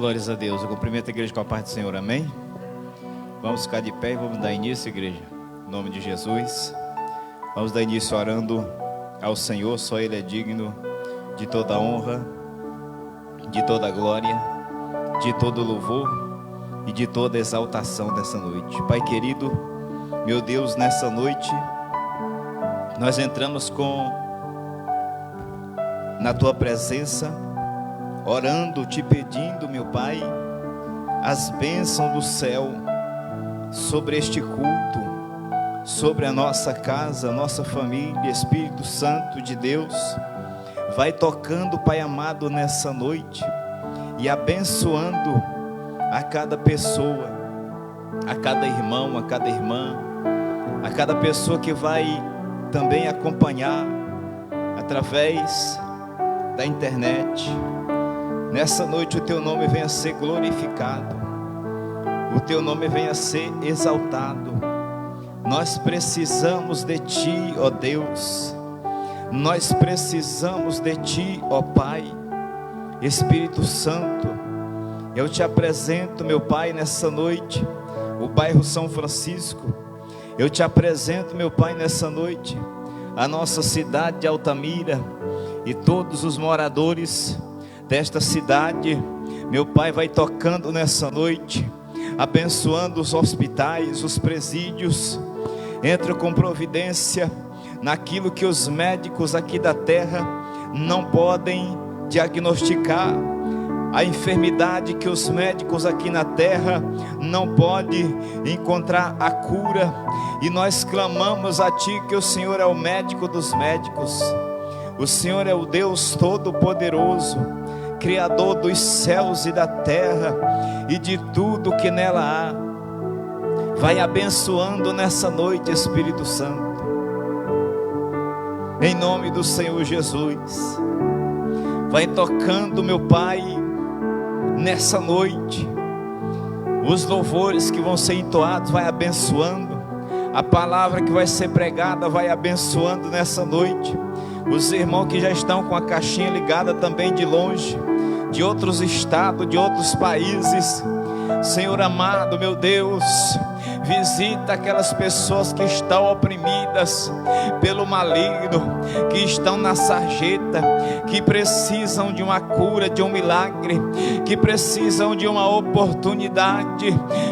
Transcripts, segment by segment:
Glórias a Deus. Eu cumprimento a igreja com a paz do Senhor, amém? Vamos ficar de pé e vamos dar início, igreja, em nome de Jesus. Vamos dar início orando ao Senhor. Só Ele é digno de toda honra, de toda glória, de todo louvor e de toda exaltação dessa noite. Pai querido, meu Deus, nessa noite nós entramos na Tua presença, orando, Te pedindo, meu Pai, as bênçãos do céu sobre este culto, sobre a nossa casa, nossa família. Espírito Santo de Deus, vai tocando, Pai amado, nessa noite e abençoando a cada pessoa, a cada irmão, a cada irmã, a cada pessoa que vai também acompanhar através da internet. Nessa noite o Teu nome venha a ser glorificado, o Teu nome venha a ser exaltado. Nós precisamos de Ti, ó Deus, nós precisamos de Ti, ó Pai. Espírito Santo, eu Te apresento, meu Pai, nessa noite, o bairro São Francisco. Eu Te apresento, meu Pai, nessa noite, a nossa cidade de Altamira e todos os moradores desta cidade. Meu Pai, vai tocando nessa noite, abençoando os hospitais, os presídios. Entra com providência naquilo que os médicos aqui da terra não podem diagnosticar, a enfermidade que os médicos aqui na terra não podem encontrar a cura. E nós clamamos a Ti, que o Senhor é o médico dos médicos, o Senhor é o Deus Todo-Poderoso, Criador dos céus e da terra e de tudo que nela há. Vai abençoando nessa noite, Espírito Santo, em nome do Senhor Jesus. Vai tocando, meu Pai, nessa noite, os louvores que vão ser entoados, vai abençoando, a palavra que vai ser pregada, vai abençoando nessa noite. Os irmãos que já estão com a caixinha ligada também de longe, de outros estados, de outros países. Senhor amado, meu Deus, visita aquelas pessoas que estão oprimidas pelo maligno, que estão na sarjeta, que precisam de uma cura, de um milagre, que precisam de uma oportunidade.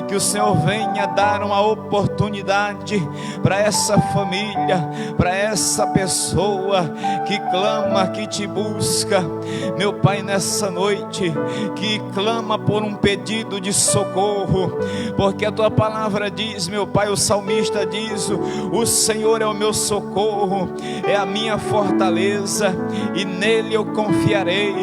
Que o Senhor venha dar uma oportunidade para essa família, para essa pessoa que clama, que Te busca, meu Pai, nessa noite, que clama por um pedido de socorro, porque a Tua palavra diz, meu Pai, o salmista diz: o Senhor é o meu socorro, é a minha fortaleza, e nele eu confiarei.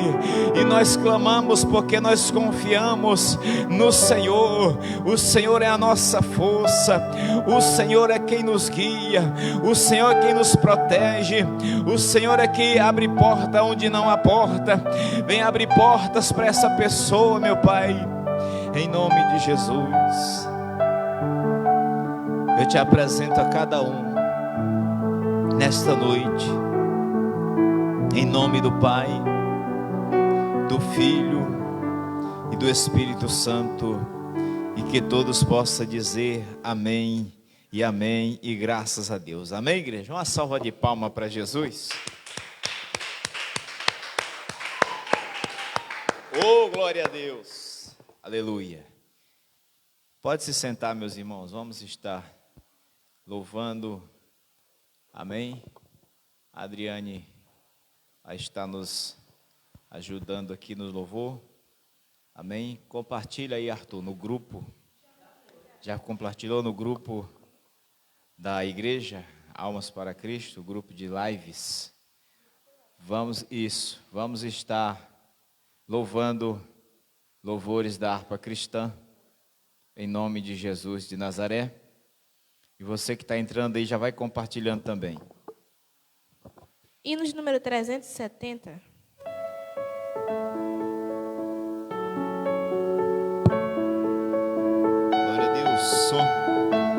E nós clamamos porque nós confiamos no Senhor. O Senhor é a nossa força, o Senhor é quem nos guia, o Senhor é quem nos protege, o Senhor é quem abre porta onde não há porta. Vem abrir portas para essa pessoa, meu Pai, em nome de Jesus. Eu Te apresento a cada um nesta noite, em nome do Pai, do Filho e do Espírito Santo, e que todos possam dizer amém e amém e graças a Deus. Amém, igreja? Uma salva de palmas para Jesus. Oh, glória a Deus, aleluia. Pode se sentar, meus irmãos, vamos estar louvando, amém. A Adriane vai estar nos ajudando aqui no louvor, amém. Compartilha aí, Arthur, no grupo. Já compartilhou no grupo da igreja Almas para Cristo, o grupo de lives. Vamos estar louvando louvores da harpa cristã, em nome de Jesus de Nazaré. E você que está entrando aí, já vai compartilhando também. Hino de número 370. Glória a Deus, som,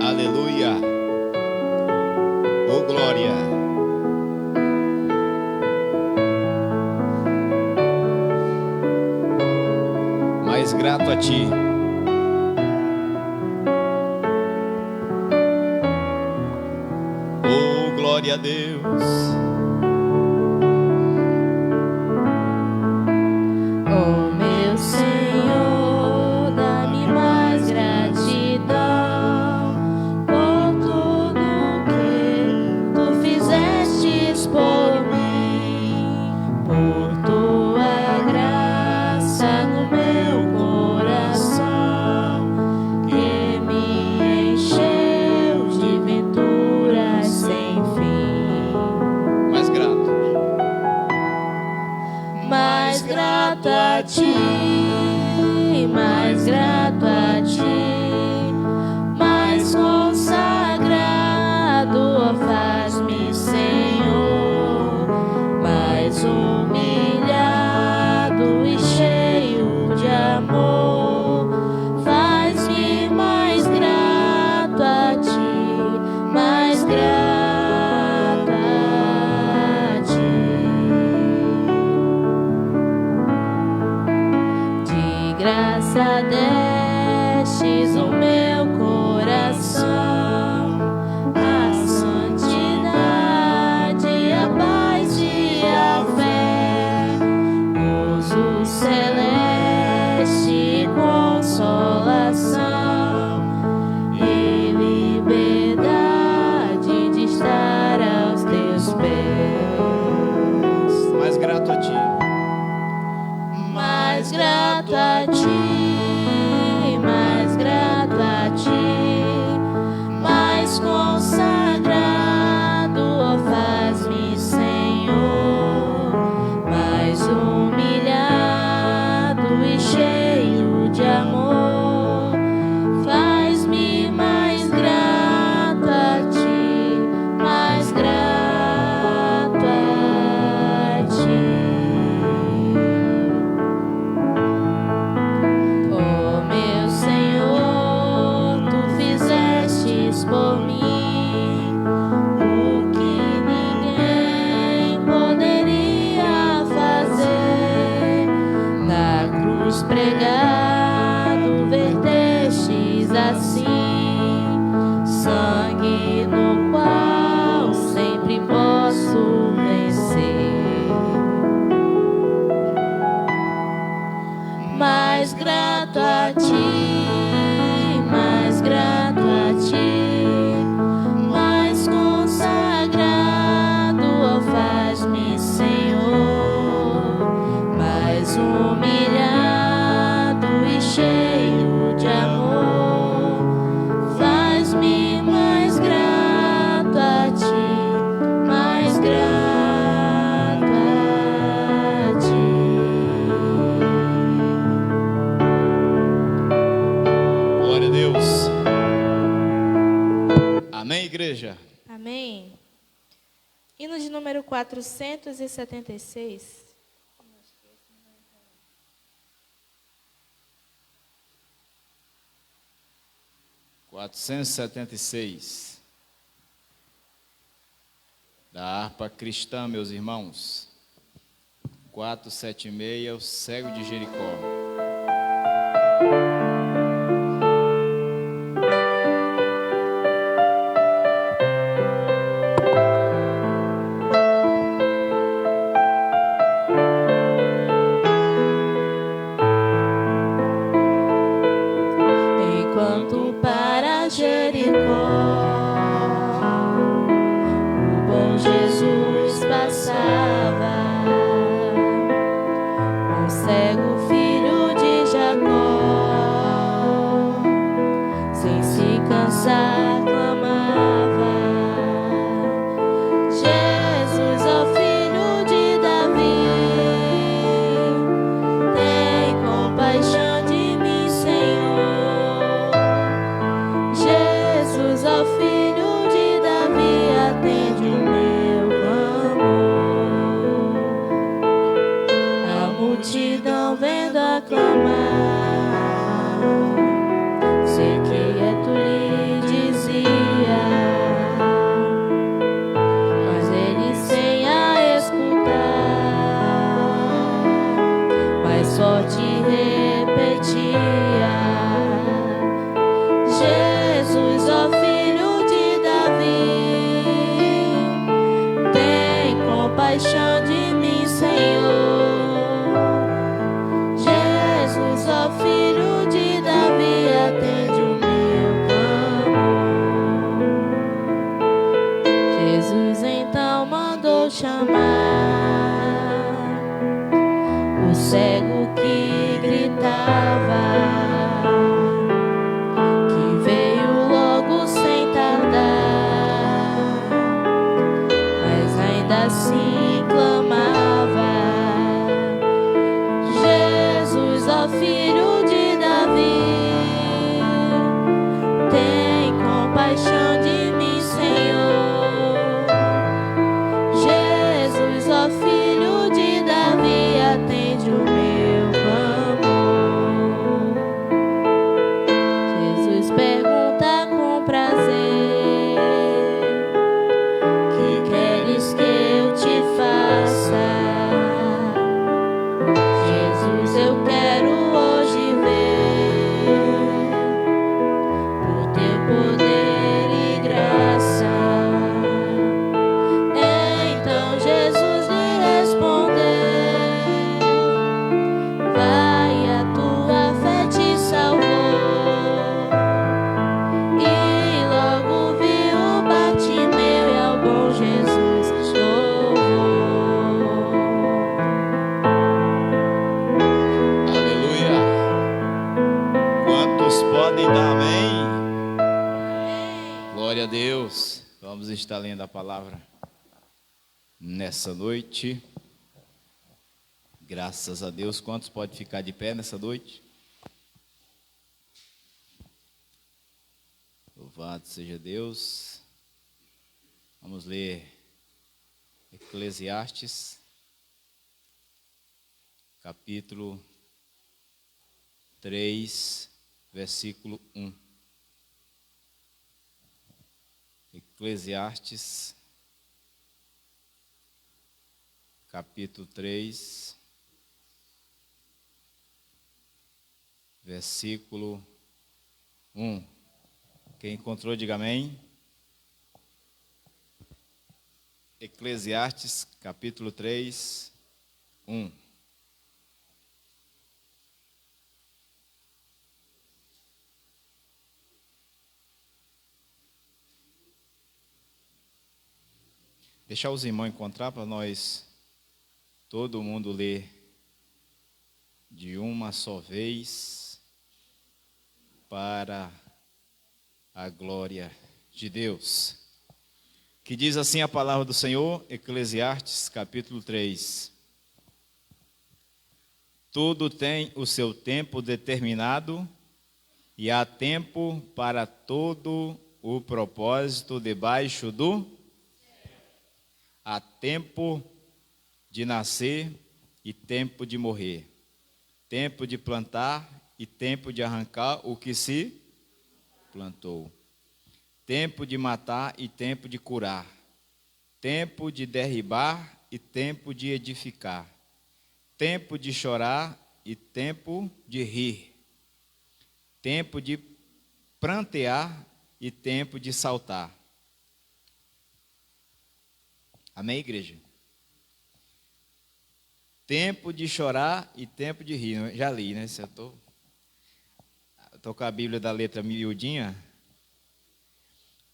aleluia, oh glória. a ti. Oh, glória a Deus. Oh, meu Senhor, dá-me mais gratidão por tudo que tu fizestes por mim, por tua graça no meu coração, que me encheu de venturas sem fim. Mais grato. Mais grato a ti, mais grato a ti, mais consagrado, ó, faz-me, Senhor, mais humilhado e cheio de amor, faz-me mais grato a ti, mais grato a ti. De graça destes o meu coração, a santidade, a paz e a fé, gozo celeste, consolação e liberdade de estar aos teus pés. Mais grato a ti. Mais grato a ti, mais grato a ti, mais consagrado, ó, faz-me, Senhor, mais humilhado e cheio de amor, faz-me mais grato a ti, mais grato a ti. Oh, meu Senhor, tu fizestes por mim o que ninguém poderia fazer. Na cruz pregado, vertestes assim sangue no qual sempre posso vencer. Mais grato a ti, mais grato a ti, mais consagrado, ó, faz-me, Senhor, mais humilhado e cheio de amor, faz-me mais grato a ti, mais grato a ti. Glória a Deus. Amém, igreja? Amém. Hino de número 476. 476. Da harpa cristã, meus irmãos. 476, o cego de Jericó. Enquanto para Jericó o bom Jesus passava, um cego filho de Jacó, sem se cansar, clamava: Jesus, ó filho de Davi, tem compaixão de mim, Senhor. Jesus, ó filho Quantos podem dar amém? Glória a Deus. Vamos estar lendo a palavra nessa noite. Graças a Deus. Quantos podem ficar de pé nessa noite? Louvado seja Deus. Vamos ler Eclesiastes, capítulo 3, versículo 1. Eclesiastes, capítulo 3, versículo 1. Quem encontrou, diga amém. Eclesiastes, capítulo 3, 1. Deixar os irmãos encontrar para nós, todo mundo ler de uma só vez, para a glória de Deus. Que diz assim a palavra do Senhor, Eclesiastes, capítulo 3. Tudo tem o seu tempo determinado, e há tempo para todo o propósito debaixo do céu. Há tempo de nascer e tempo de morrer, tempo de plantar e tempo de arrancar o que se plantou, tempo de matar e tempo de curar, tempo de derribar e tempo de edificar, tempo de chorar e tempo de rir, tempo de prantear e tempo de saltar. Amém, igreja? Tempo de chorar e tempo de rir. Já li, né? Se eu tô com a Bíblia da letra miudinha.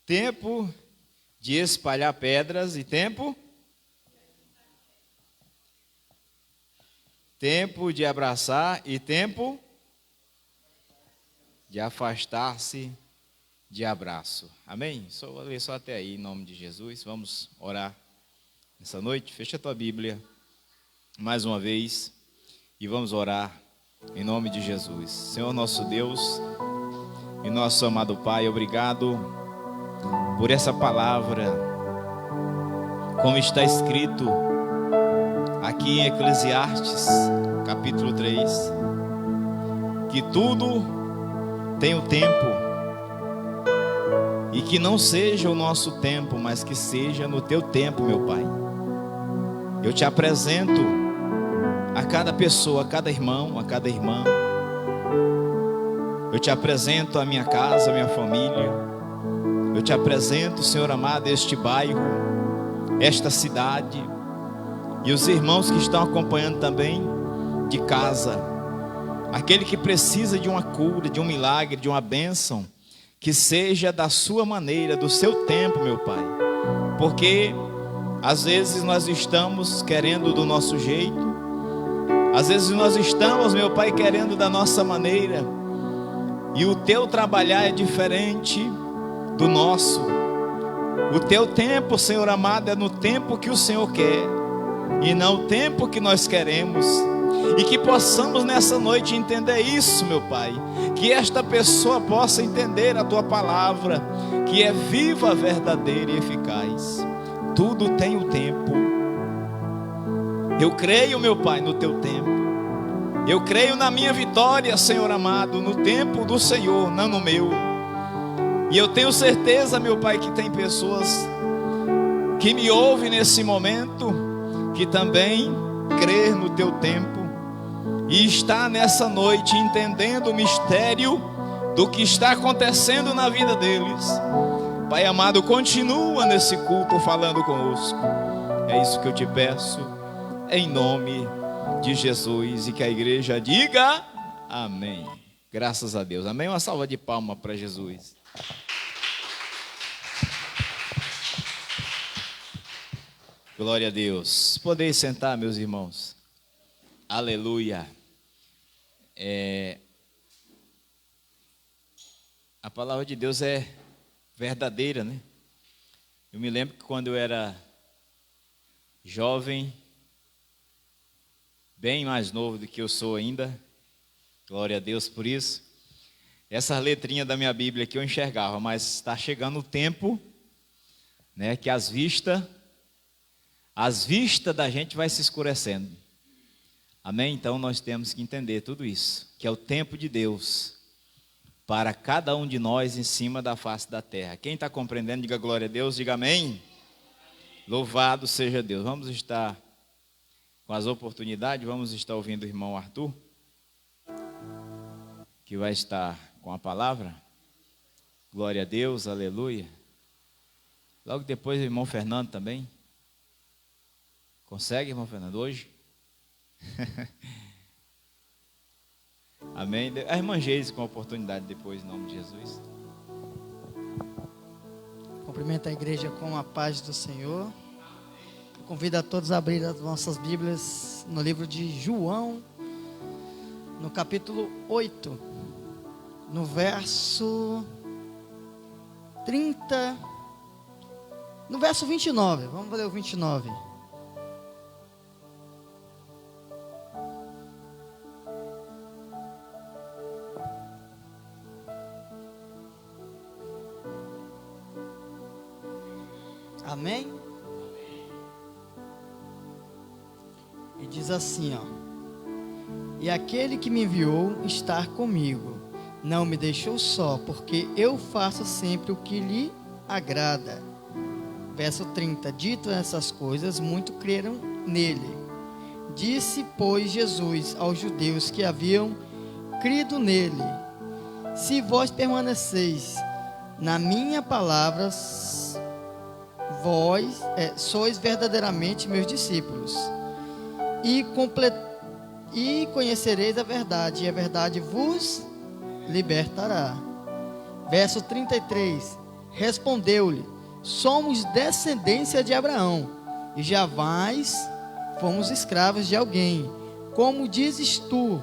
Tempo de espalhar pedras e tempo de abraçar e tempo de afastar-se de abraço. Amém? Vou ler só até aí, em nome de Jesus. Vamos orar nessa noite. Fecha a tua Bíblia mais uma vez e vamos orar em nome de Jesus. Senhor nosso Deus e nosso amado Pai, obrigado por essa palavra, como está escrito aqui em Eclesiastes, capítulo 3, que tudo tem o tempo, e que não seja o nosso tempo, mas que seja no teu tempo, meu Pai. Eu te apresento a cada pessoa, a cada irmão, a cada irmã. Eu te apresento a minha casa, a minha família. Eu te apresento, Senhor amado, este bairro, esta cidade, e os irmãos que estão acompanhando também de casa. Aquele que precisa de uma cura, de um milagre, de uma bênção, que seja da sua maneira, do seu tempo, meu Pai. Porque às vezes nós estamos querendo do nosso jeito, às vezes nós estamos, meu Pai, querendo da nossa maneira, e o teu trabalhar é diferente do nosso. O teu tempo, Senhor amado, é no tempo que o Senhor quer, e não o tempo que nós queremos. E que possamos nessa noite entender isso, meu Pai. Que esta pessoa possa entender a tua palavra, que é viva, verdadeira e eficaz. Tudo tem o tempo. Eu creio, meu Pai, no teu tempo. Eu creio na minha vitória, Senhor amado, no tempo do Senhor, não no meu. E eu tenho certeza, meu Pai, que tem pessoas que me ouvem nesse momento, que também crê no teu tempo, e está nessa noite entendendo o mistério do que está acontecendo na vida deles. Pai amado, continua nesse culto falando conosco. É isso que eu te peço, em nome de Jesus, e que a igreja diga amém. Graças a Deus, amém. Uma salva de palmas para Jesus. Glória a Deus. Podem sentar, meus irmãos. Aleluia. A palavra de Deus é verdadeira, né? Eu me lembro que quando eu era jovem, bem mais novo do que eu sou ainda, glória a Deus por isso, essa letrinha da minha Bíblia aqui eu enxergava, mas está chegando o tempo, né, que as vistas da gente vai se escurecendo. Amém? Então nós temos que entender tudo isso, que é o tempo de Deus para cada um de nós em cima da face da terra. Quem está compreendendo, diga glória a Deus, diga amém. Louvado seja Deus. Vamos estar com as oportunidades, vamos estar ouvindo o irmão Arthur, que vai estar com a palavra. Glória a Deus, aleluia. Logo depois o irmão Fernando também. Consegue, irmão Fernando, hoje? Amém. A irmã Geise com a oportunidade depois, em nome de Jesus. Cumprimento a igreja com a paz do Senhor. Convido a todos a abrir as nossas Bíblias no livro de João, no capítulo 8, no verso 30, no verso 29. Vamos ler o 29. Amém? E diz assim, ó: e aquele que me enviou está comigo, não me deixou só, porque eu faço sempre o que lhe agrada. Verso 30, dito essas coisas, muitos creram nele. Disse, pois, Jesus aos judeus que haviam crido nele: se vós permaneceis na minha palavra, vós sois verdadeiramente meus discípulos, e conhecereis a verdade, e a verdade vos libertará. Verso 33, respondeu-lhe: somos descendência de Abraão, e jamais fomos escravos de alguém. Como dizes tu,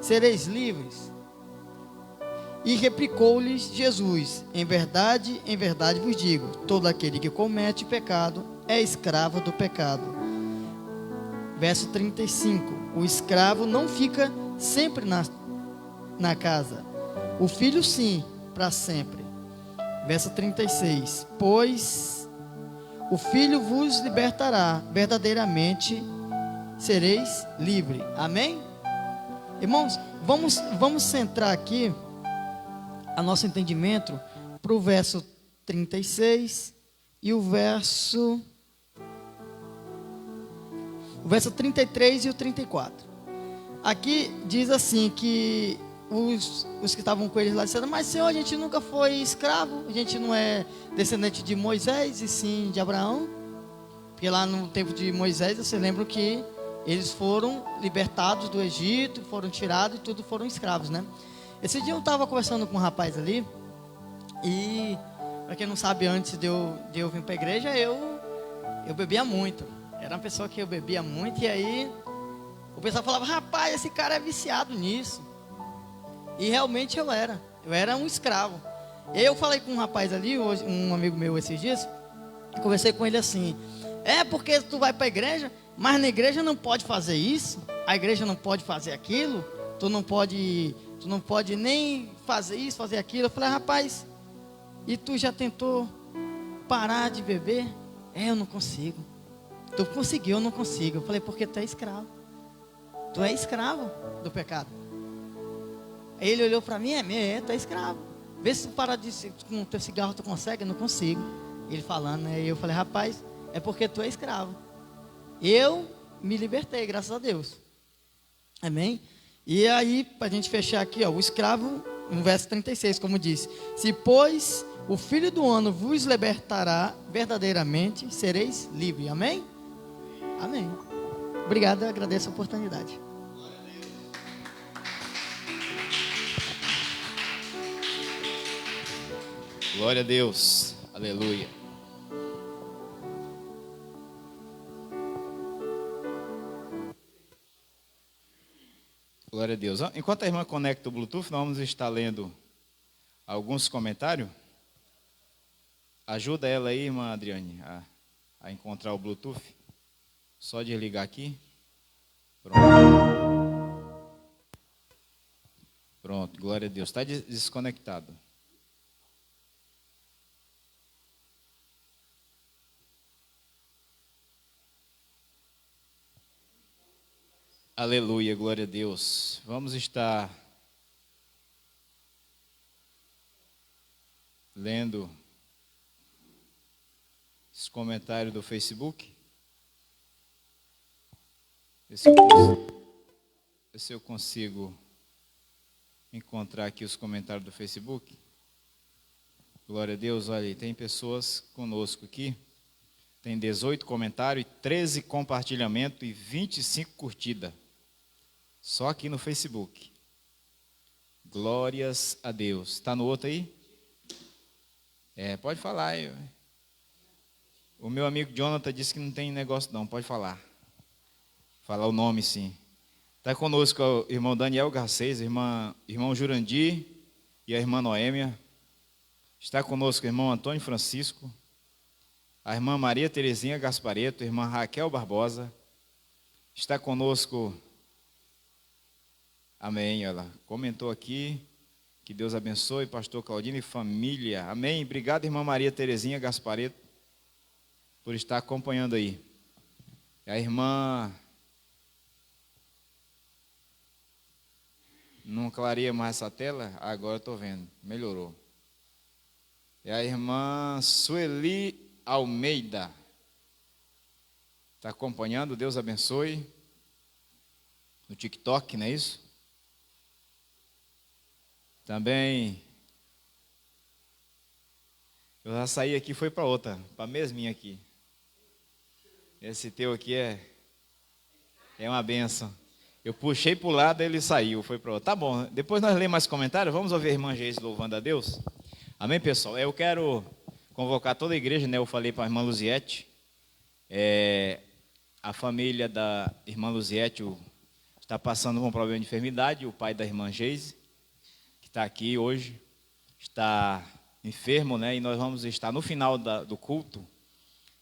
sereis livres? E replicou-lhes Jesus: em verdade vos digo, todo aquele que comete pecado é escravo do pecado. Verso 35, o escravo não fica sempre na casa, o filho sim, para sempre. Verso 36, pois o filho vos libertará, verdadeiramente sereis livres. Amém? Irmãos, vamos centrar aqui a nosso entendimento para o verso 36 e o verso 33 e o 34. Aqui diz assim que os que estavam com eles lá disseram: mas Senhor, a gente nunca foi escravo, a gente não é descendente de Moisés e sim de Abraão. Porque lá no tempo de Moisés, você lembra que eles foram libertados do Egito, foram tirados e tudo foram escravos, né? Esse dia eu estava conversando com um rapaz ali, e para quem não sabe, antes de eu vir para a igreja, eu bebia muito. Era uma pessoa que eu bebia muito, e aí o pessoal falava: rapaz, esse cara é viciado nisso. E realmente eu era um escravo. Eu falei com um rapaz ali, um amigo meu esses dias, conversei com ele assim: é porque tu vai para a igreja, mas na igreja não pode fazer isso, a igreja não pode fazer aquilo, tu não pode nem fazer isso, fazer aquilo. Eu falei: rapaz, e tu já tentou parar de beber? Eu não consigo. Tu conseguiu, eu não consigo. Eu falei: porque tu é escravo. Tu é escravo do pecado. Aí ele olhou para mim: tu é escravo. Vê se tu parar com o teu cigarro, tu consegue? Eu não consigo. Ele falando, né? E eu falei: rapaz, é porque tu é escravo. Eu me libertei, graças a Deus. Amém? E aí, para a gente fechar aqui, ó, o escravo, no verso 36, como disse: se pois o Filho do Homem vos libertará, verdadeiramente sereis livres. Amém? Amém. Obrigado, eu agradeço a oportunidade. Glória a Deus, aleluia. Glória a Deus. Enquanto a irmã conecta o Bluetooth, nós vamos estar lendo alguns comentários. Ajuda ela aí, irmã Adriane, a encontrar o Bluetooth. Só desligar aqui. Pronto. Pronto, glória a Deus. Está desconectado. Aleluia, glória a Deus. Vamos estar lendo esse comentário do Facebook. Ver se eu consigo encontrar aqui os comentários do Facebook. Glória a Deus, olha aí, tem pessoas conosco aqui. Tem 18 comentários, 13 compartilhamentos e 25 curtidas. Só aqui no Facebook. Glórias a Deus. Está no outro aí? Pode falar aí. O meu amigo Jonathan disse que não tem negócio não, pode falar. Falar o nome sim. Está conosco o irmão Daniel Garcês, irmão Jurandir e a irmã Noêmia. Está conosco o irmão Antônio Francisco, a irmã Maria Terezinha Gaspareto, a irmã Raquel Barbosa. Está conosco, amém, ela comentou aqui, que Deus abençoe, pastor Claudino e família, amém. Obrigado, irmã Maria Terezinha Gaspareto, por estar acompanhando aí. A irmã, não clareia mais essa tela? Agora estou vendo, melhorou. É a irmã Sueli Almeida, está acompanhando, Deus abençoe, no TikTok, não é isso? Também, eu já saí aqui, foi para outra, para a mesminha aqui. Esse teu aqui é uma benção. Eu puxei para o lado, ele saiu, foi para outra. Tá bom, depois nós lemos mais comentários, vamos ouvir a irmã Geise louvando a Deus? Amém, pessoal? Eu quero convocar toda a igreja, né? Eu falei para a irmã Luziete, a família da irmã Luziete está passando por um problema de enfermidade, o pai da irmã Geise, que está aqui hoje, está enfermo, né? E nós vamos estar no final do culto,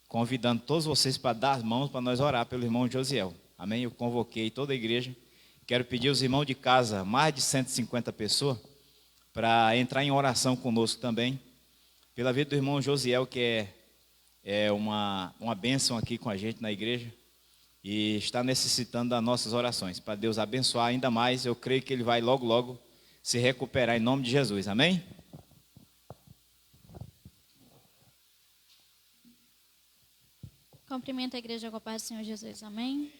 convidando todos vocês para dar as mãos para nós orar pelo irmão Josiel. Amém? Eu convoquei toda a igreja, quero pedir aos irmãos de casa, mais de 150 pessoas, para entrar em oração conosco também, pela vida do irmão Josiel, que é uma bênção aqui com a gente na igreja, e está necessitando das nossas orações, para Deus abençoar ainda mais. Eu creio que ele vai logo, logo se recuperar em nome de Jesus, amém? Cumprimento a igreja com a paz do Senhor Jesus, amém?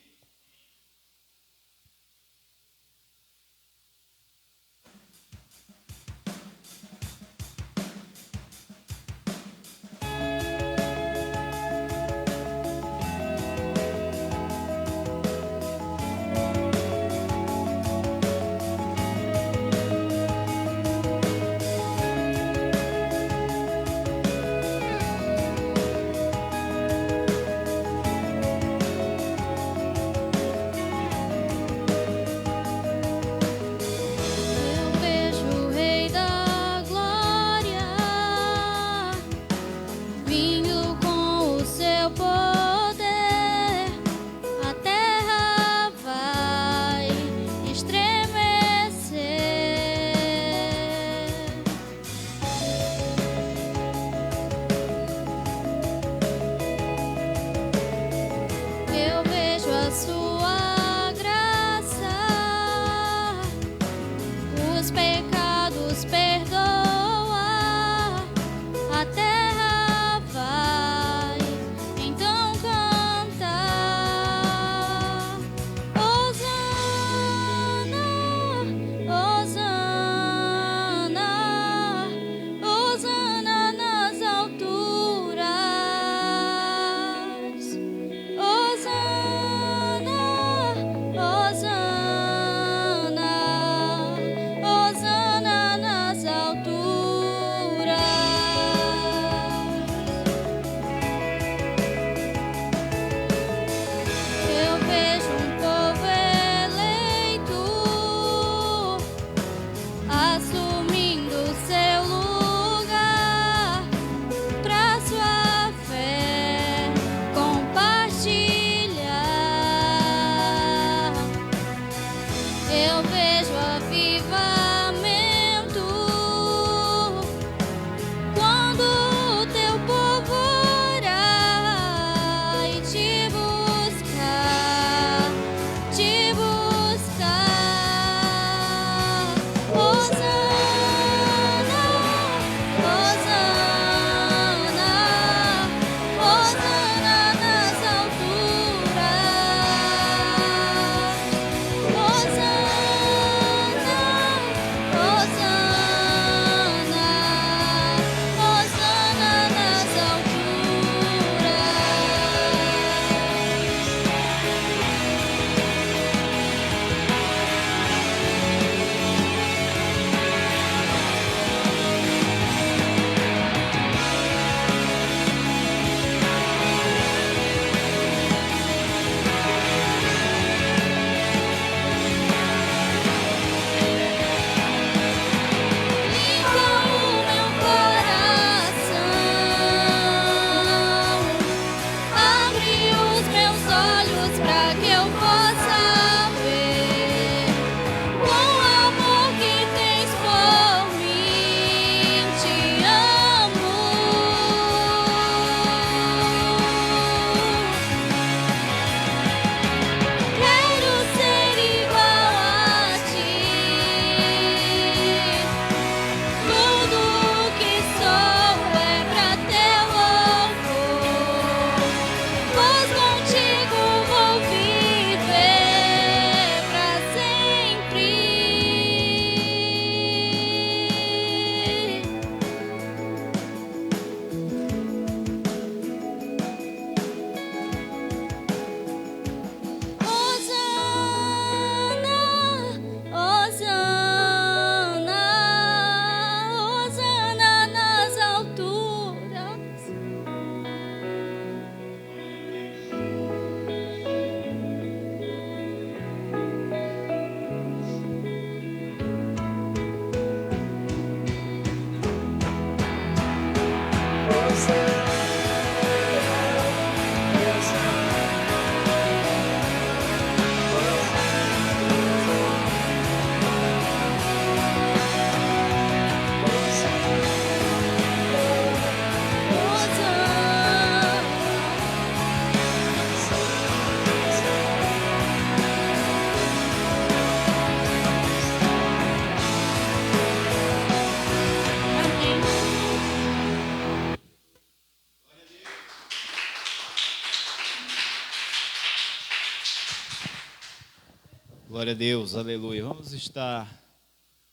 Glória a Deus, aleluia. Vamos estar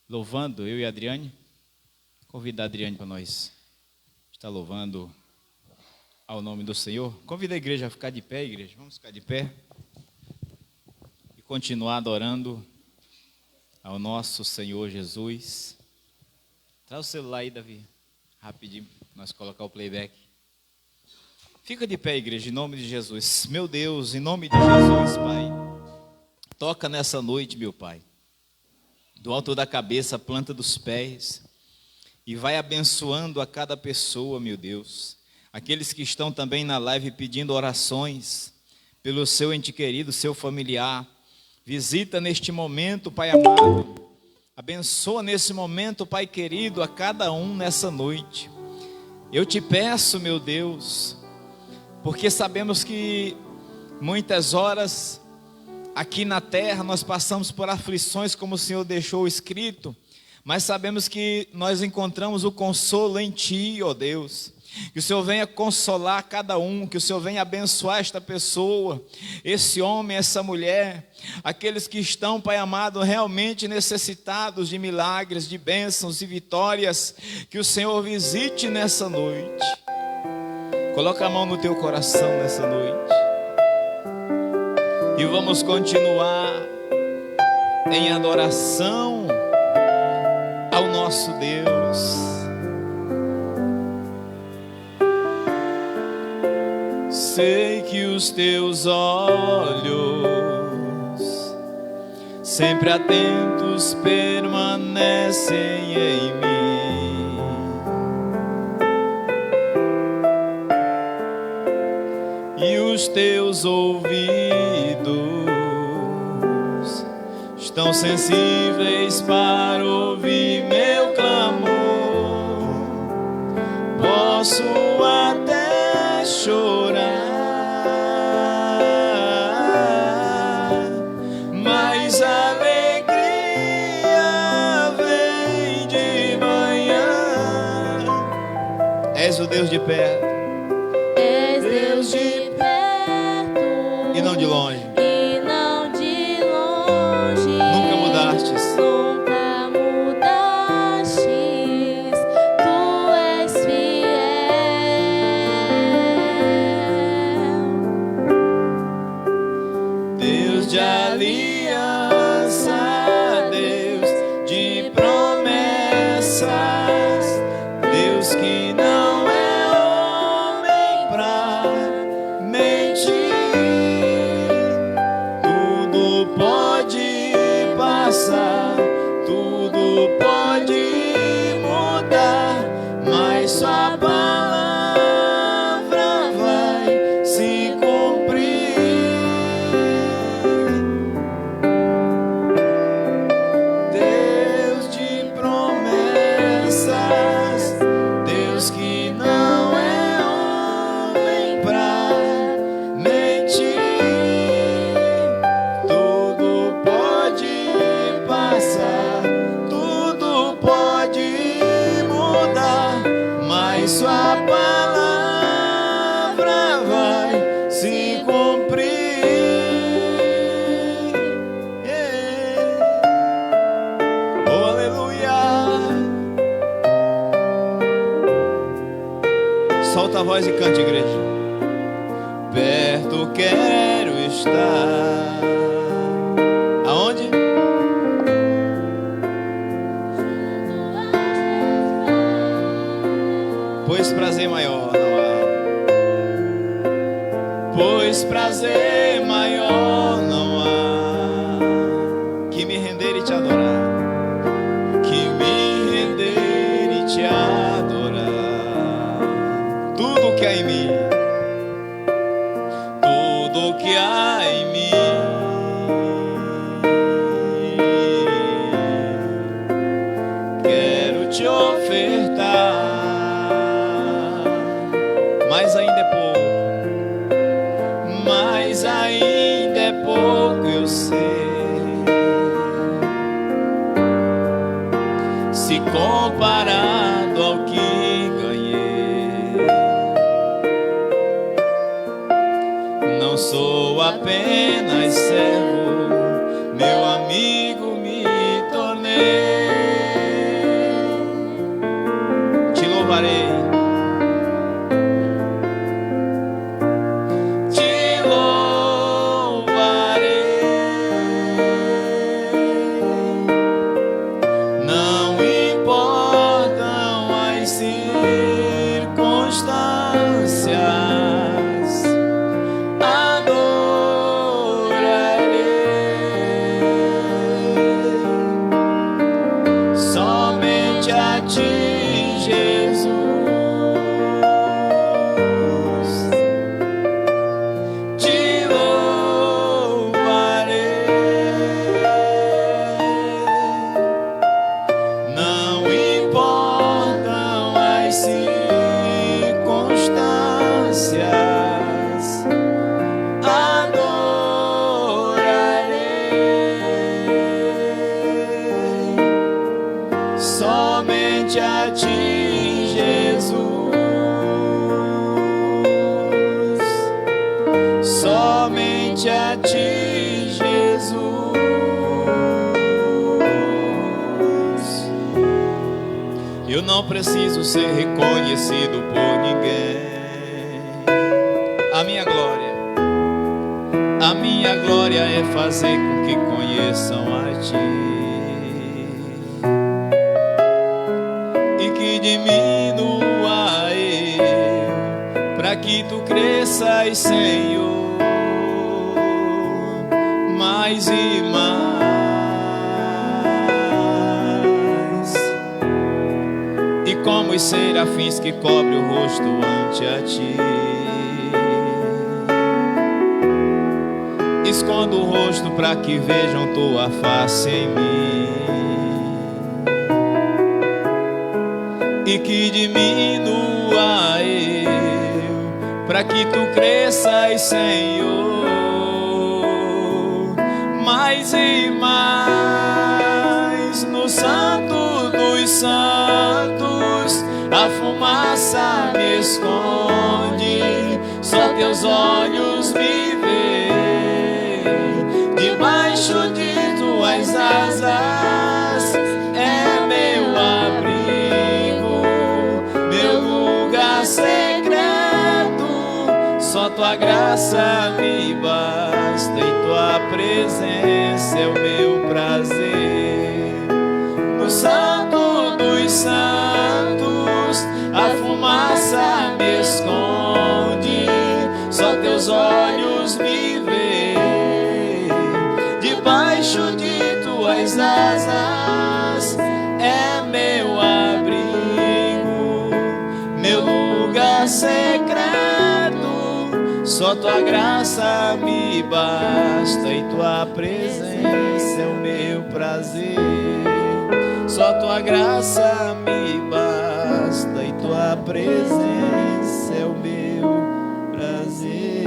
louvando, eu e a Adriane. Convida a Adriane para nós estar louvando ao nome do Senhor. Convida a igreja a ficar de pé, igreja. Vamos ficar de pé e continuar adorando ao nosso Senhor Jesus. Traz o celular aí, Davi, rapidinho, para nós colocar o playback. Fica de pé, igreja, em nome de Jesus. Meu Deus, em nome de Jesus, Pai. Toca nessa noite, meu Pai, do alto da cabeça, a planta dos pés, e vai abençoando a cada pessoa, meu Deus. Aqueles que estão também na live pedindo orações pelo seu ente querido, seu familiar. Visita neste momento, Pai amado. Abençoa nesse momento, Pai querido, a cada um nessa noite. Eu te peço, meu Deus, porque sabemos que muitas horas aqui na terra nós passamos por aflições, como o Senhor deixou escrito, mas sabemos que nós encontramos o consolo em Ti, ó Deus. Que o Senhor venha consolar cada um, que o Senhor venha abençoar esta pessoa, esse homem, essa mulher, aqueles que estão, Pai amado, realmente necessitados de milagres, de bênçãos e vitórias, que o Senhor visite nessa noite. Coloca a mão no teu coração nessa noite. E vamos continuar em adoração ao nosso Deus. Sei que os teus olhos, sempre atentos, permanecem em mim. E os teus ouvidos estão sensíveis para ouvir meu clamor. Posso até chorar, mas a alegria vem de manhã. És o Deus de perto, És Deus de perto e não de longe. e não de longe. Nunca mudastes. Nunca mudastes. Tu és fiel. Deus de aliança, Deus de promessas, Deus que não é homem pra mentir. Tudo pode passar, tudo pode mudar, mas sua palavra vai se cumprir. Deus de promessas, Deus que não é homem pra mentir. Tudo pode passar, tudo pode mudar, mas sua palavra vai se cumprir. Oh, aleluia. Solta a voz e cante, igreja. Perto quero estar. Aonde? Pois prazer maior não há. Pois prazer maior não há que me render e te adorar. Que me render e te adorar. Tu que há em mim, tudo que há em mim. Quero te ofertar, mas ainda é pouco, mas ainda é pouco, eu sei. Se comparado ao que ganhei, não sou apenas servo, meu amigo me tornei. Te louvarei, te louvarei. Não importam as circunstâncias, adorarei somente a ti, Jesus. Te louvarei. Não importam as circunstâncias, adorarei somente a ti, Jesus. Somente a ti, Jesus. Eu não preciso ser reconhecido por ninguém. A minha glória é fazer com que conheçam a ti e que diminua eu, para que tu cresças, Senhor, mais e mais. E como os serafins que cobrem o rosto ante a ti, escondo o rosto para que vejam tua face em mim e que diminua eu, para que tu cresças, Senhor, mais e mais. No santo dos santos a fumaça me esconde, só teus olhos me veem. Debaixo de tuas asas é meu abrigo, meu lugar secreto. Só tua graça me basta e tua presença é o meu prazer. No santo dos santos a fumaça me esconde, só teus olhos me veem. Debaixo de tuas asas é meu abrigo, meu lugar secreto. Só tua graça me basta e tua presença é o meu prazer. Só tua graça me basta e tua presença é o meu prazer.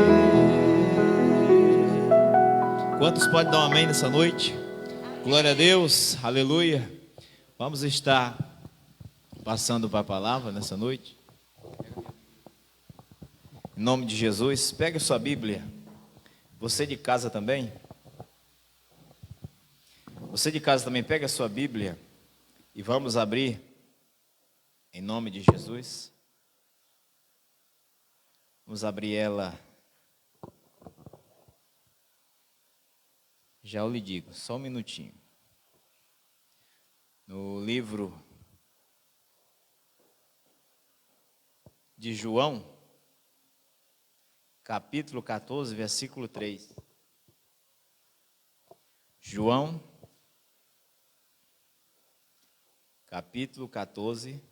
Quantos podem dar um amém nessa noite? Glória a Deus, aleluia. Vamos estar passando para a palavra nessa noite. Em nome de Jesus, pegue sua Bíblia. Você de casa também. Você de casa também, pega a sua Bíblia e vamos abrir, em nome de Jesus. Vamos abrir ela. Já eu lhe digo, só um minutinho. No livro de João, capítulo 14, versículo 3. João, capítulo 14,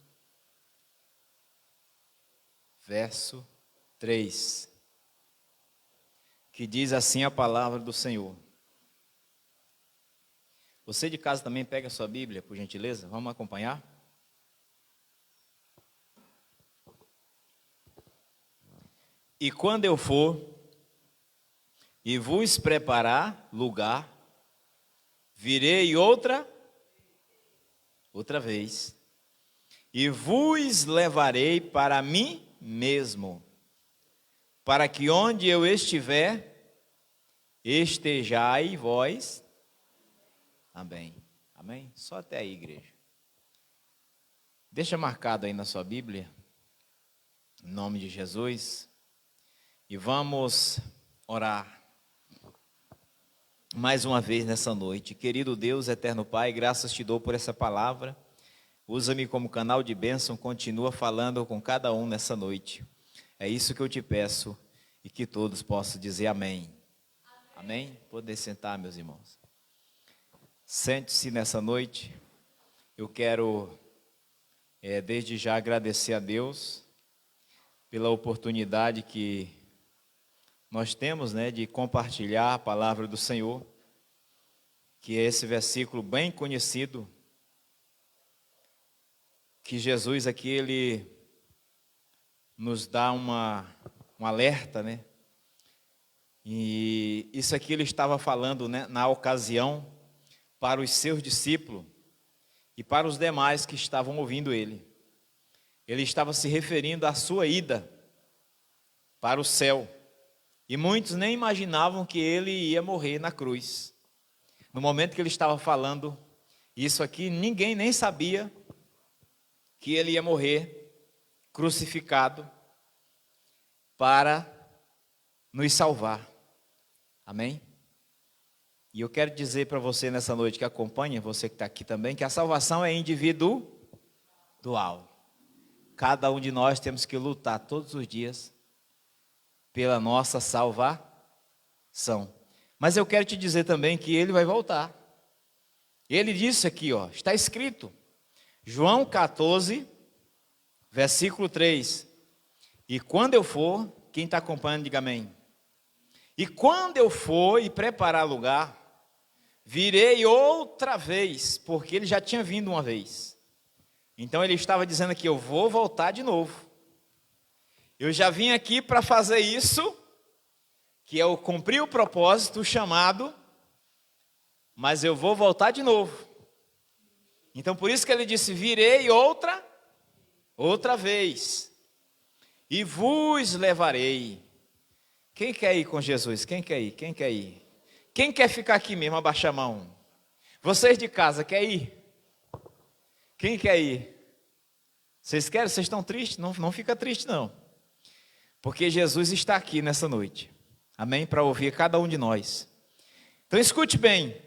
verso 3, que diz assim a palavra do Senhor. Você de casa também pega a sua Bíblia, por gentileza, vamos acompanhar? E quando eu for e vos preparar lugar, virei outra vez, e vos levarei para mim mesmo, para que onde eu estiver, estejai vós. Amém. Amém? Só até aí, igreja. Deixa marcado aí na sua Bíblia, em nome de Jesus, e vamos orar mais uma vez nessa noite. Querido Deus, eterno Pai, graças te dou por essa palavra. Usa-me como canal de bênção, continua falando com cada um nessa noite. É isso que eu te peço e que todos possam dizer amém. Amém? Poder sentar, meus irmãos. Sente-se nessa noite. Eu quero, desde já, agradecer a Deus pela oportunidade que nós temos, de compartilhar a palavra do Senhor, que é esse versículo bem conhecido, que Jesus aqui, ele nos dá um alerta, E isso aqui ele estava falando, na ocasião, para os seus discípulos e para os demais que estavam ouvindo ele. Ele estava se referindo à sua ida para o céu. E muitos nem imaginavam que ele ia morrer na cruz. No momento que ele estava falando isso aqui, ninguém nem sabia que ele ia morrer crucificado para nos salvar. Amém? E eu quero dizer para você nessa noite que acompanha, você que está aqui também, que a salvação é individual. Cada um de nós temos que lutar todos os dias pela nossa salvação. Mas eu quero te dizer também que ele vai voltar. Ele disse aqui, está escrito, João 14, versículo 3. E quando eu for, quem está acompanhando, diga amém. E quando eu for e preparar lugar, virei outra vez, porque ele já tinha vindo uma vez. Então ele estava dizendo aqui, eu vou voltar de novo. Eu já vim aqui para fazer isso, que é eu cumprir o propósito, o chamado, mas eu vou voltar de novo. Então por isso que ele disse, virei outra vez, e vos levarei. Quem quer ir com Jesus? Quem quer ir? Quem quer ir? Quem quer ficar aqui mesmo? Abaixa a mão. Vocês de casa, quer ir? Quem quer ir? Vocês querem? Vocês estão tristes? Não fica triste não. Porque Jesus está aqui nessa noite. Amém? Para ouvir cada um de nós. Então escute bem.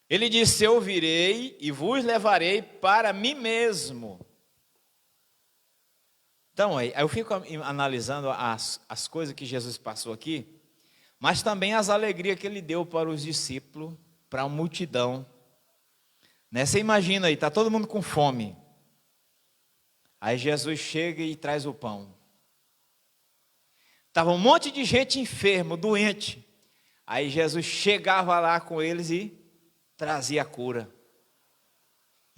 Ele disse, eu virei e vos levarei para mim mesmo. Então, aí eu fico analisando as coisas que Jesus passou aqui, mas também as alegrias que ele deu para os discípulos, para a multidão. Você imagina aí, está todo mundo com fome. Aí Jesus chega e traz o pão. Estava um monte de gente enfermo, doente. Aí Jesus chegava lá com eles e trazia a cura.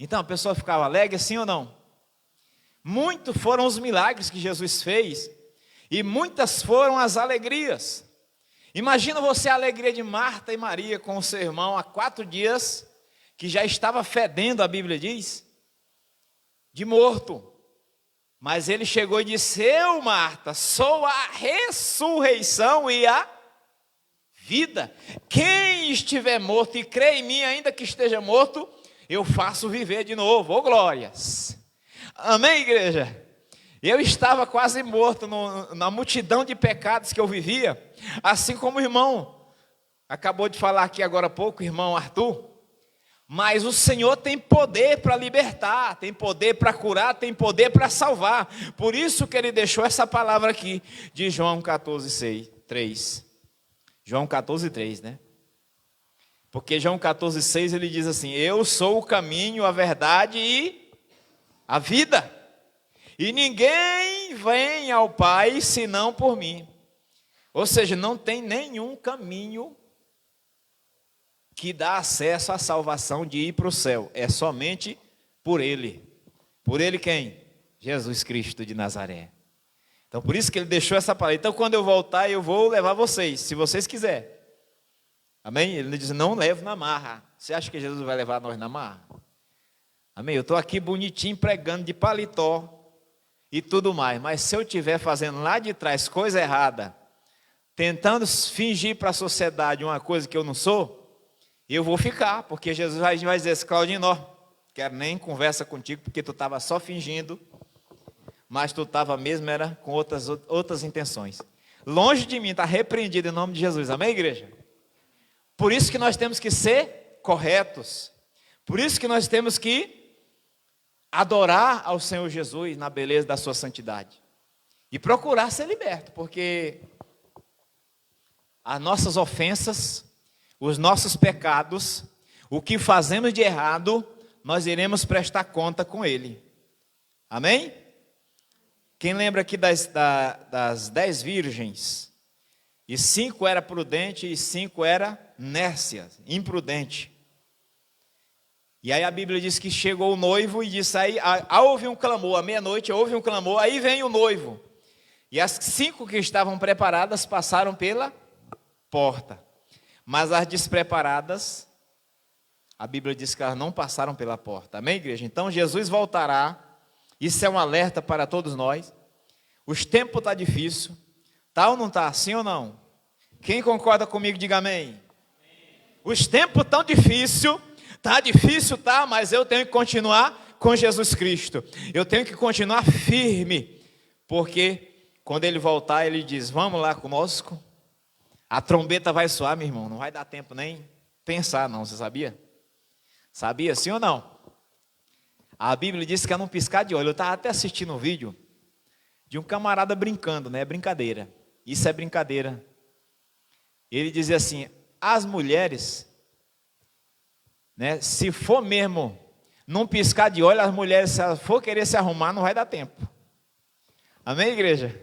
Então a pessoa ficava alegre, sim ou não? Muitos foram os milagres que Jesus fez e muitas foram as alegrias. Imagina você a alegria de Marta e Maria com o seu irmão há 4 dias, que já estava fedendo, a Bíblia diz, de morto. Mas ele chegou e disse, eu, Marta, sou a ressurreição e a vida. Quem estiver morto e crê em mim, ainda que esteja morto, eu faço viver de novo. Ô glórias! Amém, igreja? Eu estava quase morto na multidão de pecados que eu vivia, assim como o irmão acabou de falar aqui agora há pouco, o irmão Arthur. Mas o Senhor tem poder para libertar, tem poder para curar, tem poder para salvar. Por isso que ele deixou essa palavra aqui de João 14, 3. João 14, 3, Porque João 14, 6 ele diz assim, eu sou o caminho, a verdade e a vida. E ninguém ninguém vem ao Pai senão por mim. Ou seja, não tem nenhum caminho que dá acesso à salvação de ir para o céu. É somente por Ele. Por Ele quem? Jesus Cristo de Nazaré. Então, por isso que Ele deixou essa palavra. Então, quando eu voltar, eu vou levar vocês, se vocês quiserem. Amém? Ele diz, não levo na marra. Você acha que Jesus vai levar nós na marra? Amém? Eu estou aqui bonitinho, pregando de paletó e tudo mais. Mas se eu estiver fazendo lá de trás coisa errada, tentando fingir para a sociedade uma coisa que eu não sou, eu vou ficar, porque Jesus vai dizer, Claudinho, não quero nem conversa contigo, porque tu estava só fingindo, mas tu estava mesmo, era com outras intenções. Longe de mim, está repreendido em nome de Jesus. Amém, igreja? Por isso que nós temos que ser corretos. Por isso que nós temos que adorar ao Senhor Jesus na beleza da sua santidade. E procurar ser liberto, porque as nossas ofensas, os nossos pecados, o que fazemos de errado, nós iremos prestar conta com Ele. Amém? Quem lembra aqui das 10 virgens? E 5 era prudente e 5 era nércia, imprudente. E aí a Bíblia diz que chegou o noivo e disse aí, houve um clamor, à meia-noite houve um clamor, aí vem o noivo. E as 5 que estavam preparadas passaram pela porta. Mas as despreparadas, a Bíblia diz que elas não passaram pela porta. Amém, igreja? Então Jesus voltará. Isso é um alerta para todos nós. Os tempos estão difíceis. Tá ou não está? Sim ou não? Quem concorda comigo, diga amém. Os tempos estão difíceis. Tá difícil, tá? Mas eu tenho que continuar com Jesus Cristo. Eu tenho que continuar firme. Porque quando Ele voltar, Ele diz, vamos lá conosco. A trombeta vai soar, meu irmão. Não vai dar tempo nem pensar, não. Você sabia? Sabia, sim ou não? A Bíblia diz que é num piscar de olho. Eu estava até assistindo um vídeo de um camarada brincando, né? É brincadeira. Isso é brincadeira. Ele dizia assim, as mulheres, né? Se for mesmo num piscar de olho, as mulheres, se elas for querer se arrumar, não vai dar tempo. Amém, igreja?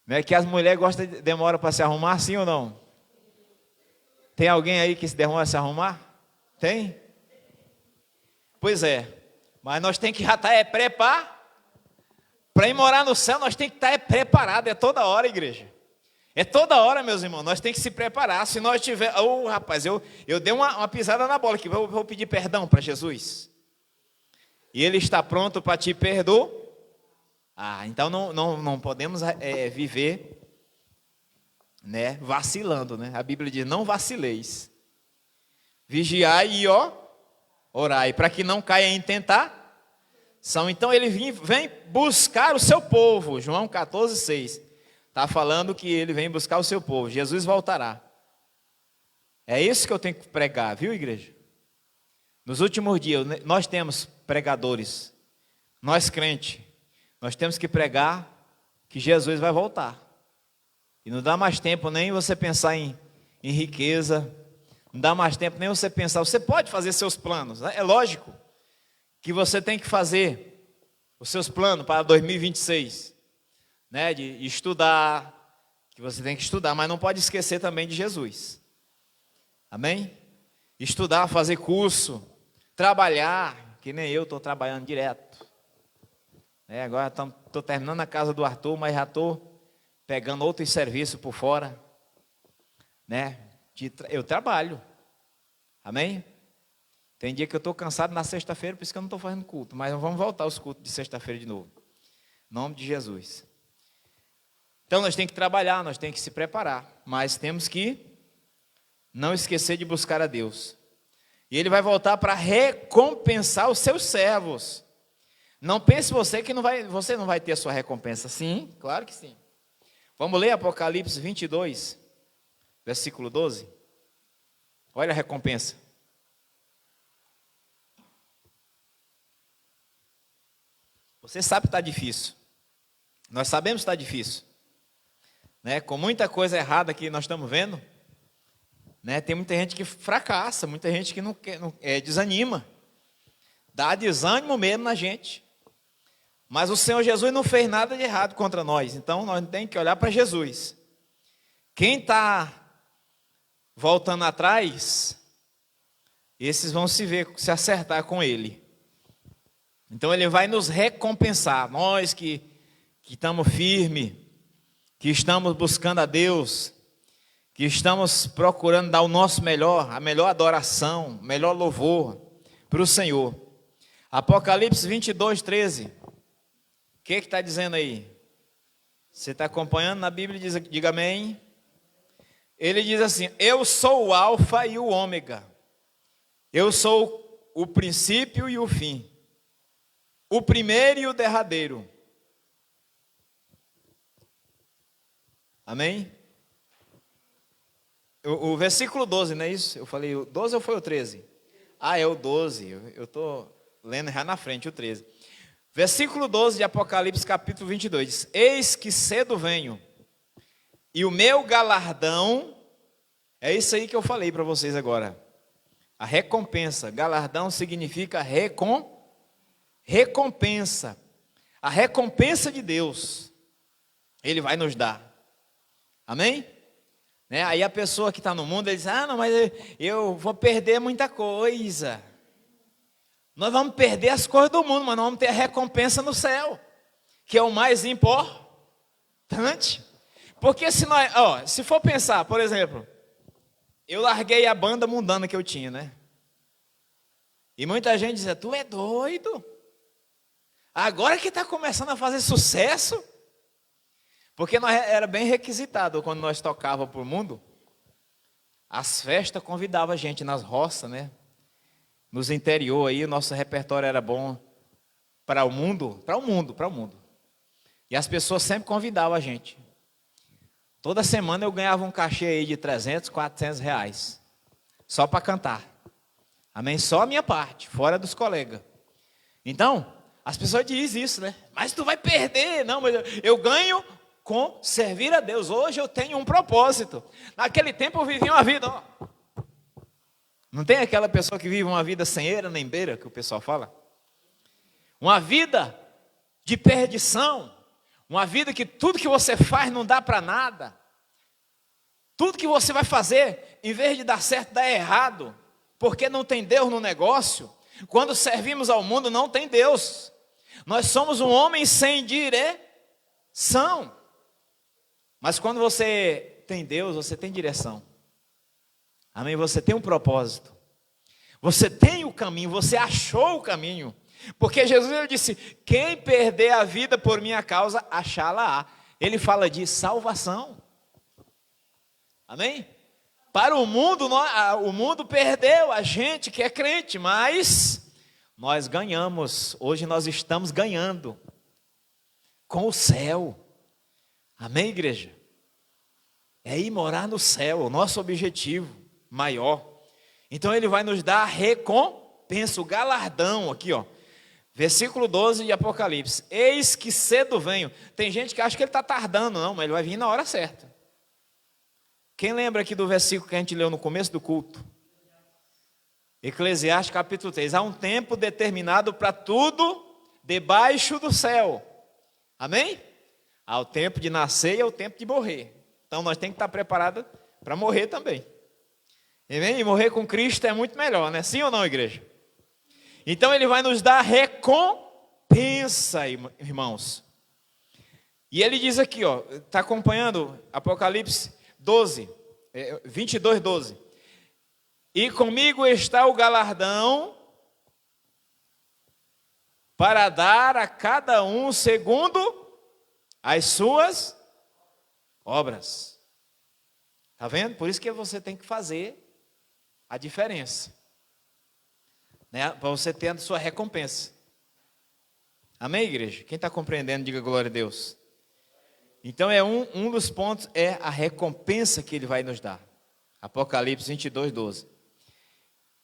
Né? Que as mulheres demoram para se arrumar, sim ou não? Tem alguém aí que se demora a se arrumar? Tem? Pois é. Mas nós temos que já estar preparados. Para ir morar no céu, nós temos que estar preparados. É toda hora, igreja. É toda hora, meus irmãos. Nós temos que se preparar. Se nós tiver... rapaz, eu dei uma pisada na bola aqui. Vou pedir perdão para Jesus. E Ele está pronto para te perdoar. Então não podemos viver, né, vacilando, né? A Bíblia diz, não vacileis. Vigiai e orai, para que não caia em tentação. Então Ele vem buscar o seu povo. João 14:6. Está falando que Ele vem buscar o seu povo. Jesus voltará. É isso que eu tenho que pregar, viu, igreja? Nos últimos dias, nós temos pregadores. Nós crentes. Nós temos que pregar que Jesus vai voltar. E não dá mais tempo nem você pensar em riqueza. Não dá mais tempo nem você pensar. Você pode fazer seus planos, né? É lógico que você tem que fazer os seus planos para 2026. Né? De estudar, que você tem que estudar, mas não pode esquecer também de Jesus. Amém? Estudar, fazer curso, trabalhar, que nem eu estou trabalhando direto. Agora estou terminando a casa do Arthur, mas já estou pegando outros serviços por fora, né? Eu trabalho, amém? Tem dia que eu estou cansado na sexta-feira, por isso que eu não estou fazendo culto, mas vamos voltar aos cultos de sexta-feira de novo, em nome de Jesus. Então nós temos que trabalhar, nós temos que se preparar, mas temos que não esquecer de buscar a Deus. E Ele vai voltar para recompensar os seus servos. Não pense você que você não vai ter a sua recompensa. Sim, claro que sim. Vamos ler Apocalipse 22, versículo 12. Olha a recompensa. Você sabe que está difícil. Nós sabemos que está difícil. Né? Com muita coisa errada que nós estamos vendo. Né? Tem muita gente que fracassa, muita gente que desanima. Dá desânimo mesmo na gente. Mas o Senhor Jesus não fez nada de errado contra nós. Então nós temos que olhar para Jesus. Quem está voltando atrás, esses vão se acertar com Ele. Então Ele vai nos recompensar. Nós que estamos firmes, que estamos buscando a Deus, que estamos procurando dar o nosso melhor, a melhor adoração, o melhor louvor para o Senhor. Apocalipse 22, 13. O que está dizendo aí? Você está acompanhando na Bíblia? Diga amém. Ele diz assim: eu sou o alfa e o ômega. Eu sou o princípio e o fim. O primeiro e o derradeiro. Amém? O versículo 12, não é isso? Eu falei o 12 ou foi o 13? Ah, é o 12. Eu estou lendo já na frente, o 13. Versículo 12 de Apocalipse, capítulo 22. Diz: eis que cedo venho, e o meu galardão, é isso aí que eu falei para vocês agora. A recompensa. Galardão significa recompensa. A recompensa de Deus, Ele vai nos dar. Amém? Né? Aí a pessoa que está no mundo, ele diz: ah, não, mas eu vou perder muita coisa. Nós vamos perder as coisas do mundo, mas nós vamos ter a recompensa no céu, que é o mais importante. Porque se for pensar, por exemplo, eu larguei a banda mundana que eu tinha, né? E muita gente dizia: tu é doido? Agora que está começando a fazer sucesso? Porque nós era bem requisitado quando nós tocava por mundo. As festas convidavam a gente nas roças, né? Nos interior aí, o nosso repertório era bom para o mundo. E as pessoas sempre convidavam a gente. Toda semana eu ganhava um cachê aí de 300, 400 reais. Só para cantar. Amém? Só a minha parte, fora dos colegas. Então, as pessoas dizem isso, né? Mas tu vai perder. Não, mas eu ganho com servir a Deus. Hoje eu tenho um propósito. Naquele tempo eu vivia uma vida, ó. Não tem aquela pessoa que vive uma vida sem eira nem beira, que o pessoal fala? Uma vida de perdição. Uma vida que tudo que você faz não dá para nada. Tudo que você vai fazer, em vez de dar certo, dá errado. Porque não tem Deus no negócio. Quando servimos ao mundo, não tem Deus. Nós somos um homem sem direção. Mas quando você tem Deus, você tem direção. Amém? Você tem um propósito. Você tem o caminho, você achou o caminho. Porque Jesus ele disse: quem perder a vida por minha causa, achá-la-á. Ele fala de salvação. Amém? Para o mundo perdeu a gente que é crente, mas nós ganhamos. Hoje nós estamos ganhando com o céu. Amém, igreja? É ir morar no céu, o nosso objetivo maior. Então ele vai nos dar a recompensa, o galardão aqui, ó. Versículo 12 de Apocalipse: eis que cedo venho. Tem gente que acha que ele está tardando, não, mas ele vai vir na hora certa. Quem lembra aqui do versículo que a gente leu no começo do culto? Eclesiastes capítulo 3. Há um tempo determinado para tudo debaixo do céu. Amém? Há o tempo de nascer e há o tempo de morrer. Então nós temos que estar preparados para morrer também. Amém? E morrer com Cristo é muito melhor, né? Sim ou não, igreja? Então ele vai nos dar recompensa, irmãos. E ele diz aqui, ó, está acompanhando Apocalipse 22, 12. E comigo está o galardão para dar a cada um segundo as suas obras. Está vendo? Por isso que você tem que fazer a diferença, né? Para você ter a sua recompensa. Amém, igreja? Quem está compreendendo, diga glória a Deus. Então um dos pontos é a recompensa que ele vai nos dar. Apocalipse 22, 12.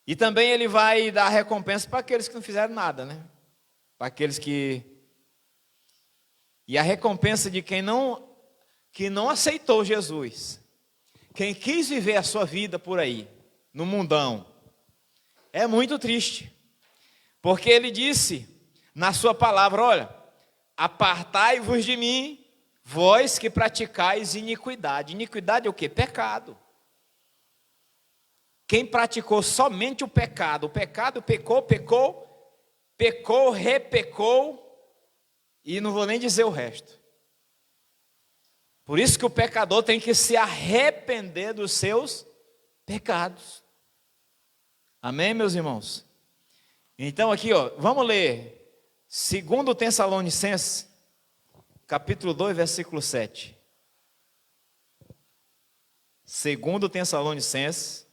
E também ele vai dar recompensa para aqueles que não fizeram nada, né? Para aqueles que... E a recompensa de quem não aceitou Jesus, quem quis viver a sua vida por aí, no mundão, é muito triste. Porque ele disse na sua palavra: olha, apartai-vos de mim, vós que praticais iniquidade. Iniquidade é o quê? Pecado. Quem praticou somente o pecado pecou, repecou, e não vou nem dizer o resto. Por isso que o pecador tem que se arrepender dos seus pecados. Amém, meus irmãos? Então aqui, vamos ler 2 Tessalonicenses, capítulo 2, versículo 7. 2 Tessalonicenses,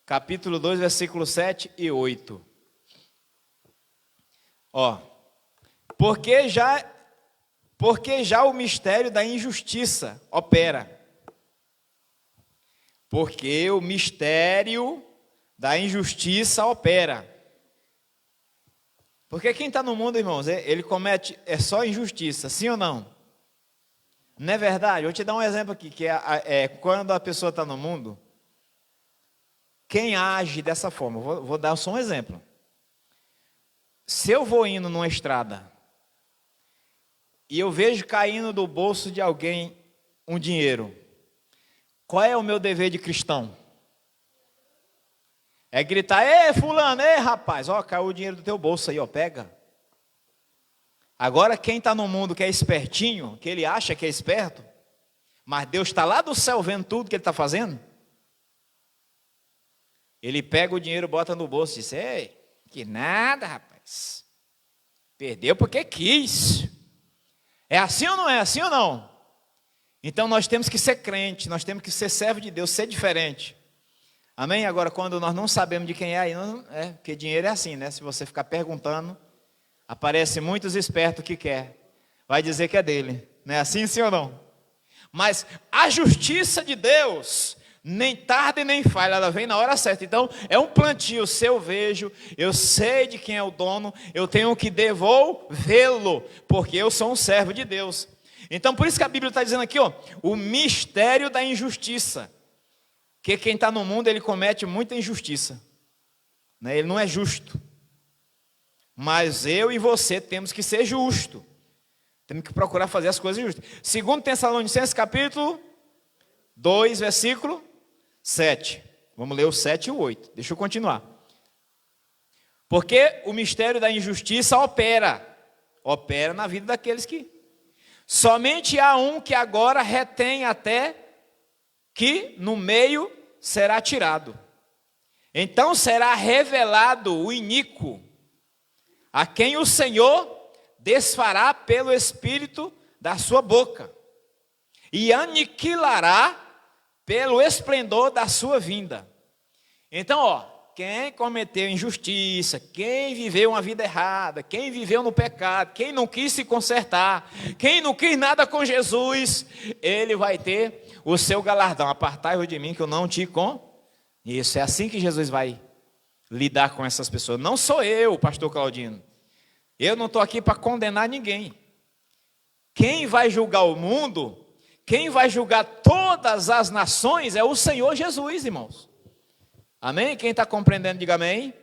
capítulo 2, versículo 7 e 8. Porque já o mistério da injustiça opera. Porque o mistério da injustiça opera. Porque quem está no mundo, irmãos, ele comete só injustiça, sim ou não? Não é verdade? Vou te dar um exemplo aqui, que quando a pessoa está no mundo, quem age dessa forma? Vou dar só um exemplo. Se eu vou indo numa estrada e eu vejo caindo do bolso de alguém um dinheiro, qual é o meu dever de cristão? É gritar: ei, fulano, ei, rapaz, caiu o dinheiro do teu bolso aí, pega. Agora quem está no mundo que é espertinho, que ele acha que é esperto, mas Deus está lá do céu vendo tudo que ele está fazendo, ele pega o dinheiro, bota no bolso e diz: ei, que nada, rapaz, perdeu porque quis. É assim ou não é? Assim ou não? Então nós temos que ser crente, nós temos que ser servo de Deus, ser diferente. Amém? Agora, quando nós não sabemos de quem é, porque dinheiro é assim, né? Se você ficar perguntando, aparece muitos espertos que quer, vai dizer que é dele. Não é assim, sim ou não? Mas a justiça de Deus, nem tarde nem falha, ela vem na hora certa. Então, é um plantio, se eu vejo, eu sei de quem é o dono, eu tenho que devolvê-lo, porque eu sou um servo de Deus. Então, por isso que a Bíblia está dizendo aqui, o mistério da injustiça. Que quem está no mundo, ele comete muita injustiça, né? Ele não é justo. Mas eu e você temos que ser justos. Temos que procurar fazer as coisas justas. 2 Tessalonicenses, capítulo 2, versículo 7. Vamos ler o 7 e o 8. Deixa eu continuar. Porque o mistério da injustiça opera na vida daqueles que... Somente há um que agora retém até que no meio será tirado. Então será revelado o iníquo, a quem o Senhor desfará pelo Espírito da sua boca, e aniquilará pelo esplendor da sua vinda. Então, quem cometeu injustiça, quem viveu uma vida errada, quem viveu no pecado, quem não quis se consertar, quem não quis nada com Jesus, ele vai ter o seu galardão. Apartai-vos de mim que eu não te conheço. É assim que Jesus vai lidar com essas pessoas. Não sou eu, pastor Claudino. Eu não estou aqui para condenar ninguém. Quem vai julgar o mundo, quem vai julgar todas as nações é o Senhor Jesus, irmãos. Amém? Quem está compreendendo, diga amém.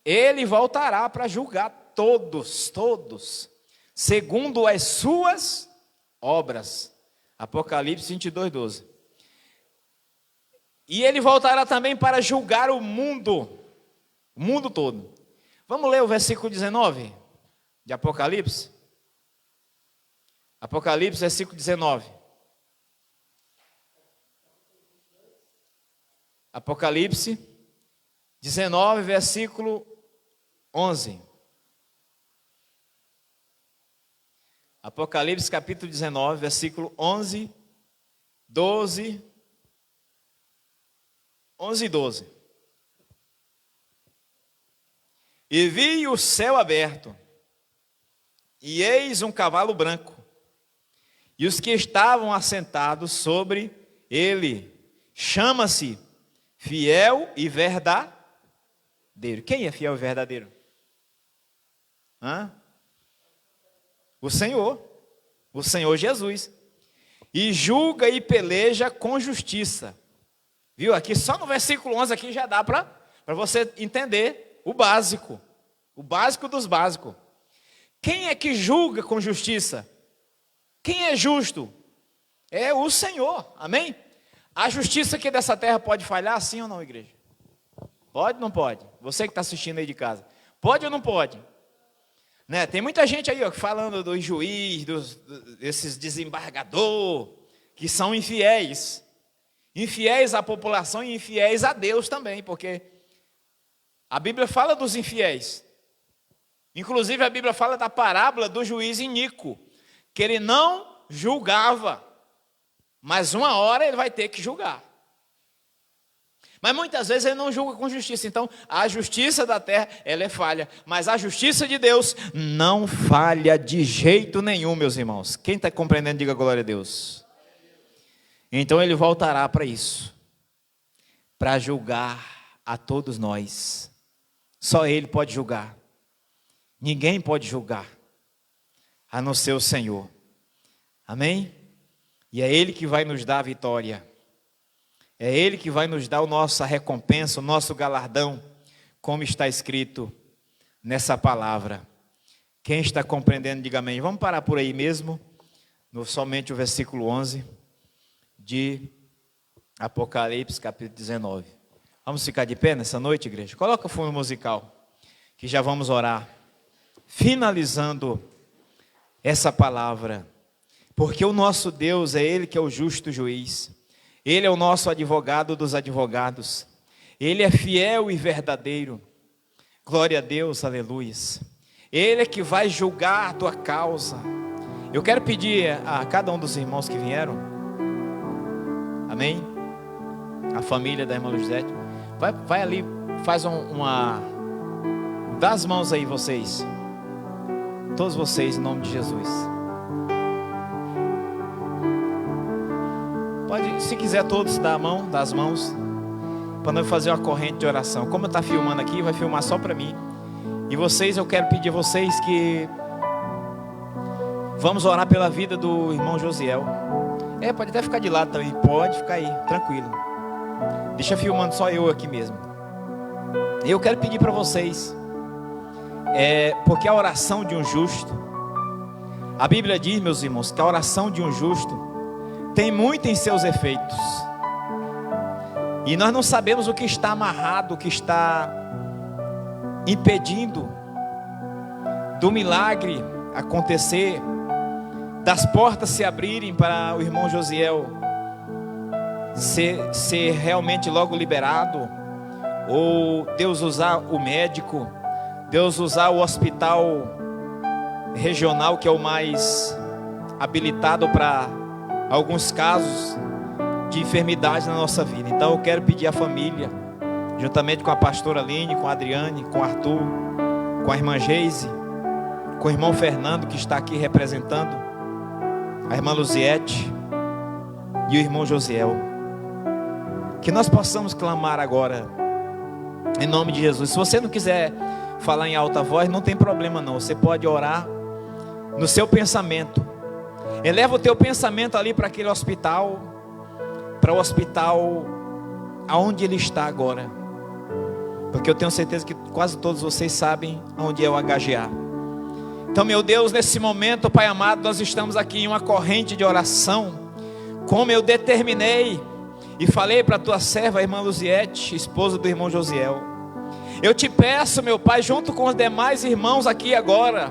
Ele voltará para julgar todos, segundo as suas obras. Apocalipse 22, 12. E ele voltará também para julgar o mundo todo. Vamos ler o versículo 19 de Apocalipse? Apocalipse, versículo 19. Apocalipse 19, versículo 11. Apocalipse capítulo 19, versículo 11, 12, 11 e 12. E vi o céu aberto, e eis um cavalo branco, e os que estavam assentados sobre ele, chama-se Fiel e Verdadeiro. Quem é fiel e verdadeiro? O Senhor Jesus. E julga e peleja com justiça. Viu? Aqui só no versículo 11 aqui já dá para você entender o básico dos básicos. Quem é que julga com justiça? Quem é justo? É o Senhor, amém? A justiça aqui dessa terra pode falhar, sim ou não, igreja? Pode ou não pode? Você que está assistindo aí de casa, pode ou não pode? Né? Tem muita gente aí, ó, falando dos juízes, desses desembargadores, que são infiéis. Infiéis à população e infiéis a Deus também, porque a Bíblia fala dos infiéis. Inclusive a Bíblia fala da parábola do juiz iníquo, que ele não julgava, mas uma hora ele vai ter que julgar. Mas muitas vezes ele não julga com justiça. Então a justiça da terra, ela é falha, mas a justiça de Deus não falha de jeito nenhum, meus irmãos. Quem está compreendendo, diga glória a Deus. Então ele voltará para isso, para julgar a todos nós. Só ele pode julgar. Ninguém pode julgar, a não ser o Senhor. Amém? E é Ele que vai nos dar a vitória. É Ele que vai nos dar a nossa recompensa, o nosso galardão, como está escrito nessa palavra. Quem está compreendendo, diga amém. Vamos parar por aí mesmo, somente o versículo 11 de Apocalipse, capítulo 19. Vamos ficar de pé nessa noite, igreja? Coloca o fundo musical, que já vamos orar. Finalizando essa palavra, porque o nosso Deus é Ele que é o justo juiz, Ele é o nosso advogado dos advogados, Ele é fiel e verdadeiro, glória a Deus, aleluia. Ele é que vai julgar a tua causa. Eu quero pedir a cada um dos irmãos que vieram, amém? A família da irmã Luzete, vai ali, faz dá as mãos aí vocês. Todos vocês, em nome de Jesus. Pode, se quiser todos, dar a mão, dar as mãos, para nós fazer uma corrente de oração. Como eu estou filmando aqui, vai filmar só para mim. E vocês, eu quero pedir a vocês que vamos orar pela vida do irmão Josiel. Pode até ficar de lado também, pode ficar aí, tranquilo. Deixa filmando só eu aqui mesmo. Eu quero pedir para vocês, porque a oração de um justo, a Bíblia diz, meus irmãos, que a oração de um justo tem muito em seus efeitos. E nós não sabemos o que está amarrado, o que está impedindo do milagre acontecer, das portas se abrirem para o irmão Josiel ser realmente logo liberado, ou Deus usar o médico, Deus usar o hospital regional, que é o mais habilitado para alguns casos de enfermidade na nossa vida. Então eu quero pedir à família, juntamente com a pastora Aline, com a Adriane, com o Arthur, com a irmã Geise, com o irmão Fernando, que está aqui representando, a irmã Luziete e o irmão Josiel, que nós possamos clamar agora, em nome de Jesus. Se você não quiser falar em alta voz, não tem problema não, você pode orar no seu pensamento. Eleva o teu pensamento ali para aquele hospital, para o hospital aonde ele está agora, porque eu tenho certeza que quase todos vocês sabem onde é o HGA. Então, meu Deus, nesse momento, Pai amado, nós estamos aqui em uma corrente de oração, como eu determinei e falei para a tua serva, a irmã Luziete, esposa do irmão Josiel. Eu te peço, meu Pai, junto com os demais irmãos aqui agora,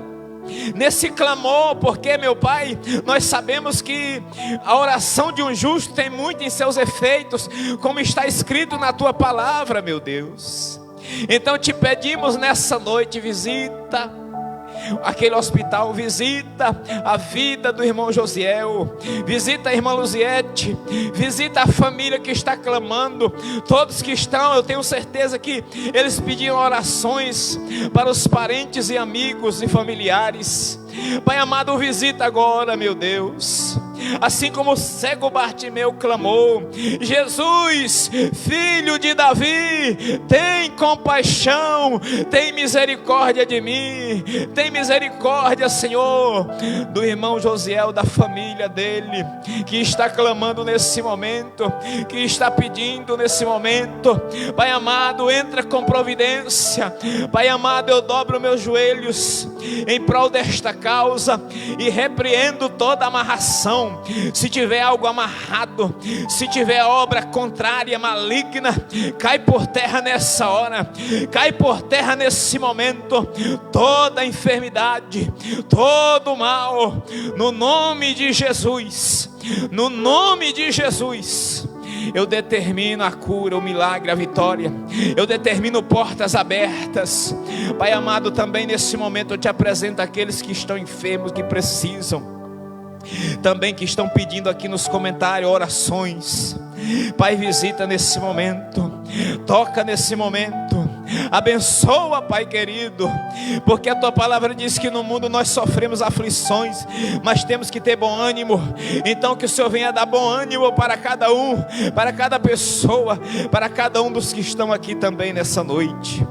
nesse clamor, porque, meu Pai, nós sabemos que a oração de um justo tem muito em seus efeitos, como está escrito na tua palavra, meu Deus. Então te pedimos nessa noite, visita aquele hospital, visita a vida do irmão Josiel, visita a irmã Luziete, visita a família que está clamando, todos que estão, eu tenho certeza que eles pediram orações para os parentes e amigos e familiares. Pai amado, visita agora, meu Deus. assim como o cego Bartimeu clamou: Jesus, filho de Davi, tem compaixão, tem misericórdia de mim, tem misericórdia, Senhor, do irmão Josiel, da família dele, que está clamando nesse momento, que está pedindo nesse momento. Pai amado, entra com providência. Pai amado, eu dobro meus joelhos em prol desta causa e repreendo toda amarração. Se tiver algo amarrado, se tiver obra contrária, maligna, cai por terra nessa hora, cai por terra nesse momento. Toda enfermidade, todo mal, no nome de Jesus, no nome de Jesus, eu determino a cura, o milagre, a vitória. Eu determino portas abertas. Pai amado, também nesse momento eu te apresento aqueles que estão enfermos, que precisam, também que estão pedindo aqui nos comentários orações. Pai, visita nesse momento, toca nesse momento, abençoa, Pai querido, porque a tua palavra diz que no mundo nós sofremos aflições, mas temos que ter bom ânimo. Então que o Senhor venha dar bom ânimo para cada um, para cada pessoa, para cada um dos que estão aqui também nessa noite.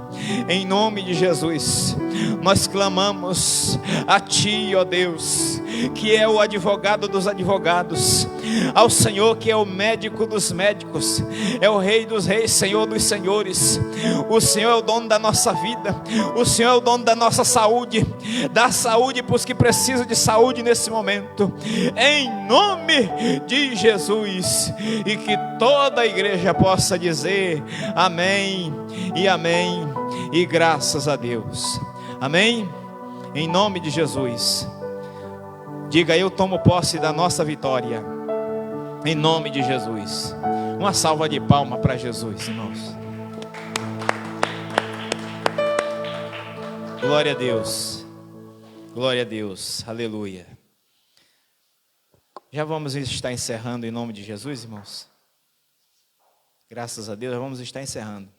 Em nome de Jesus, nós clamamos a Ti, ó Deus, que é o advogado dos advogados, ao Senhor que é o médico dos médicos, é o Rei dos reis, Senhor dos senhores. O Senhor é o dono da nossa vida, o Senhor é o dono da nossa saúde. Dá saúde para os que precisam de saúde nesse momento, em nome de Jesus. E que toda a igreja possa dizer amém e amém, e graças a Deus. Amém? Em nome de Jesus. Diga: eu tomo posse da nossa vitória, em nome de Jesus. Uma salva de palmas para Jesus, irmãos. Glória a Deus, glória a Deus, aleluia. Já vamos estar encerrando em nome de Jesus, irmãos. Graças a Deus, já vamos estar encerrando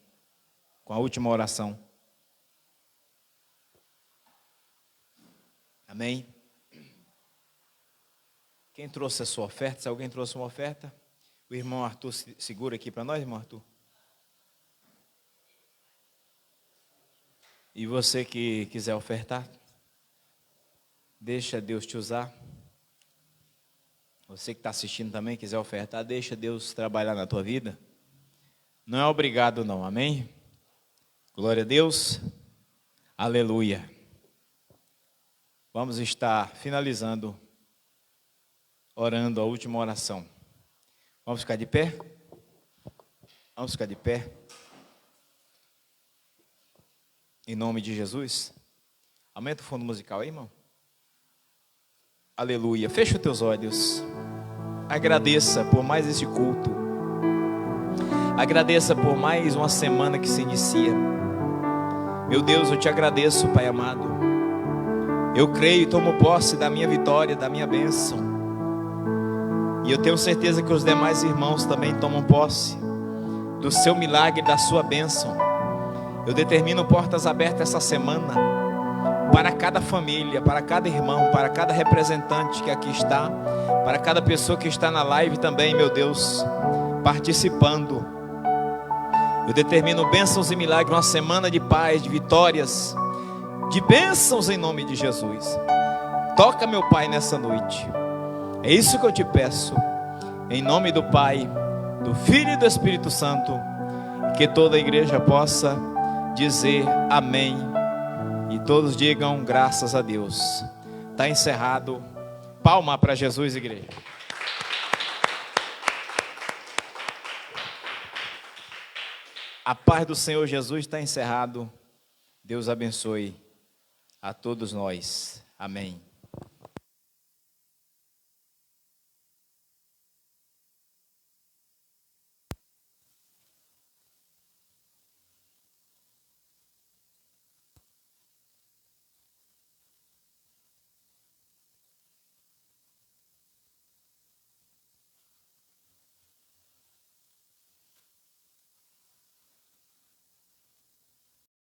com a última oração. Amém? Quem trouxe a sua oferta? Se alguém trouxe uma oferta, o irmão Arthur segura aqui para nós, irmão Arthur. E você que quiser ofertar, deixa Deus te usar. Você que está assistindo também, quiser ofertar, deixa Deus trabalhar na tua vida. Não é obrigado não, amém? Glória a Deus, aleluia. Vamos estar finalizando, orando a última oração. Vamos ficar de pé? Vamos ficar de pé. Em nome de Jesus. Aumenta o fundo musical aí, irmão. Aleluia. Fecha os teus olhos. Agradeça por mais esse culto. Agradeça por mais uma semana que se inicia. Meu Deus, eu te agradeço, Pai amado. Eu creio e tomo posse da minha vitória, da minha bênção. E eu tenho certeza que os demais irmãos também tomam posse do seu milagre, da sua bênção. Eu determino portas abertas essa semana, para cada família, para cada irmão, para cada representante que aqui está, para cada pessoa que está na live também, meu Deus, participando. Eu determino bênçãos e milagres, uma semana de paz, de vitórias, de bênçãos em nome de Jesus. Toca, meu Pai, nessa noite. É isso que eu te peço, em nome do Pai, do Filho e do Espírito Santo. Que toda a igreja possa dizer amém. E todos digam graças a Deus. Está encerrado. Palma para Jesus, igreja. A paz do Senhor Jesus está encerrado. Deus abençoe a todos nós. Amém.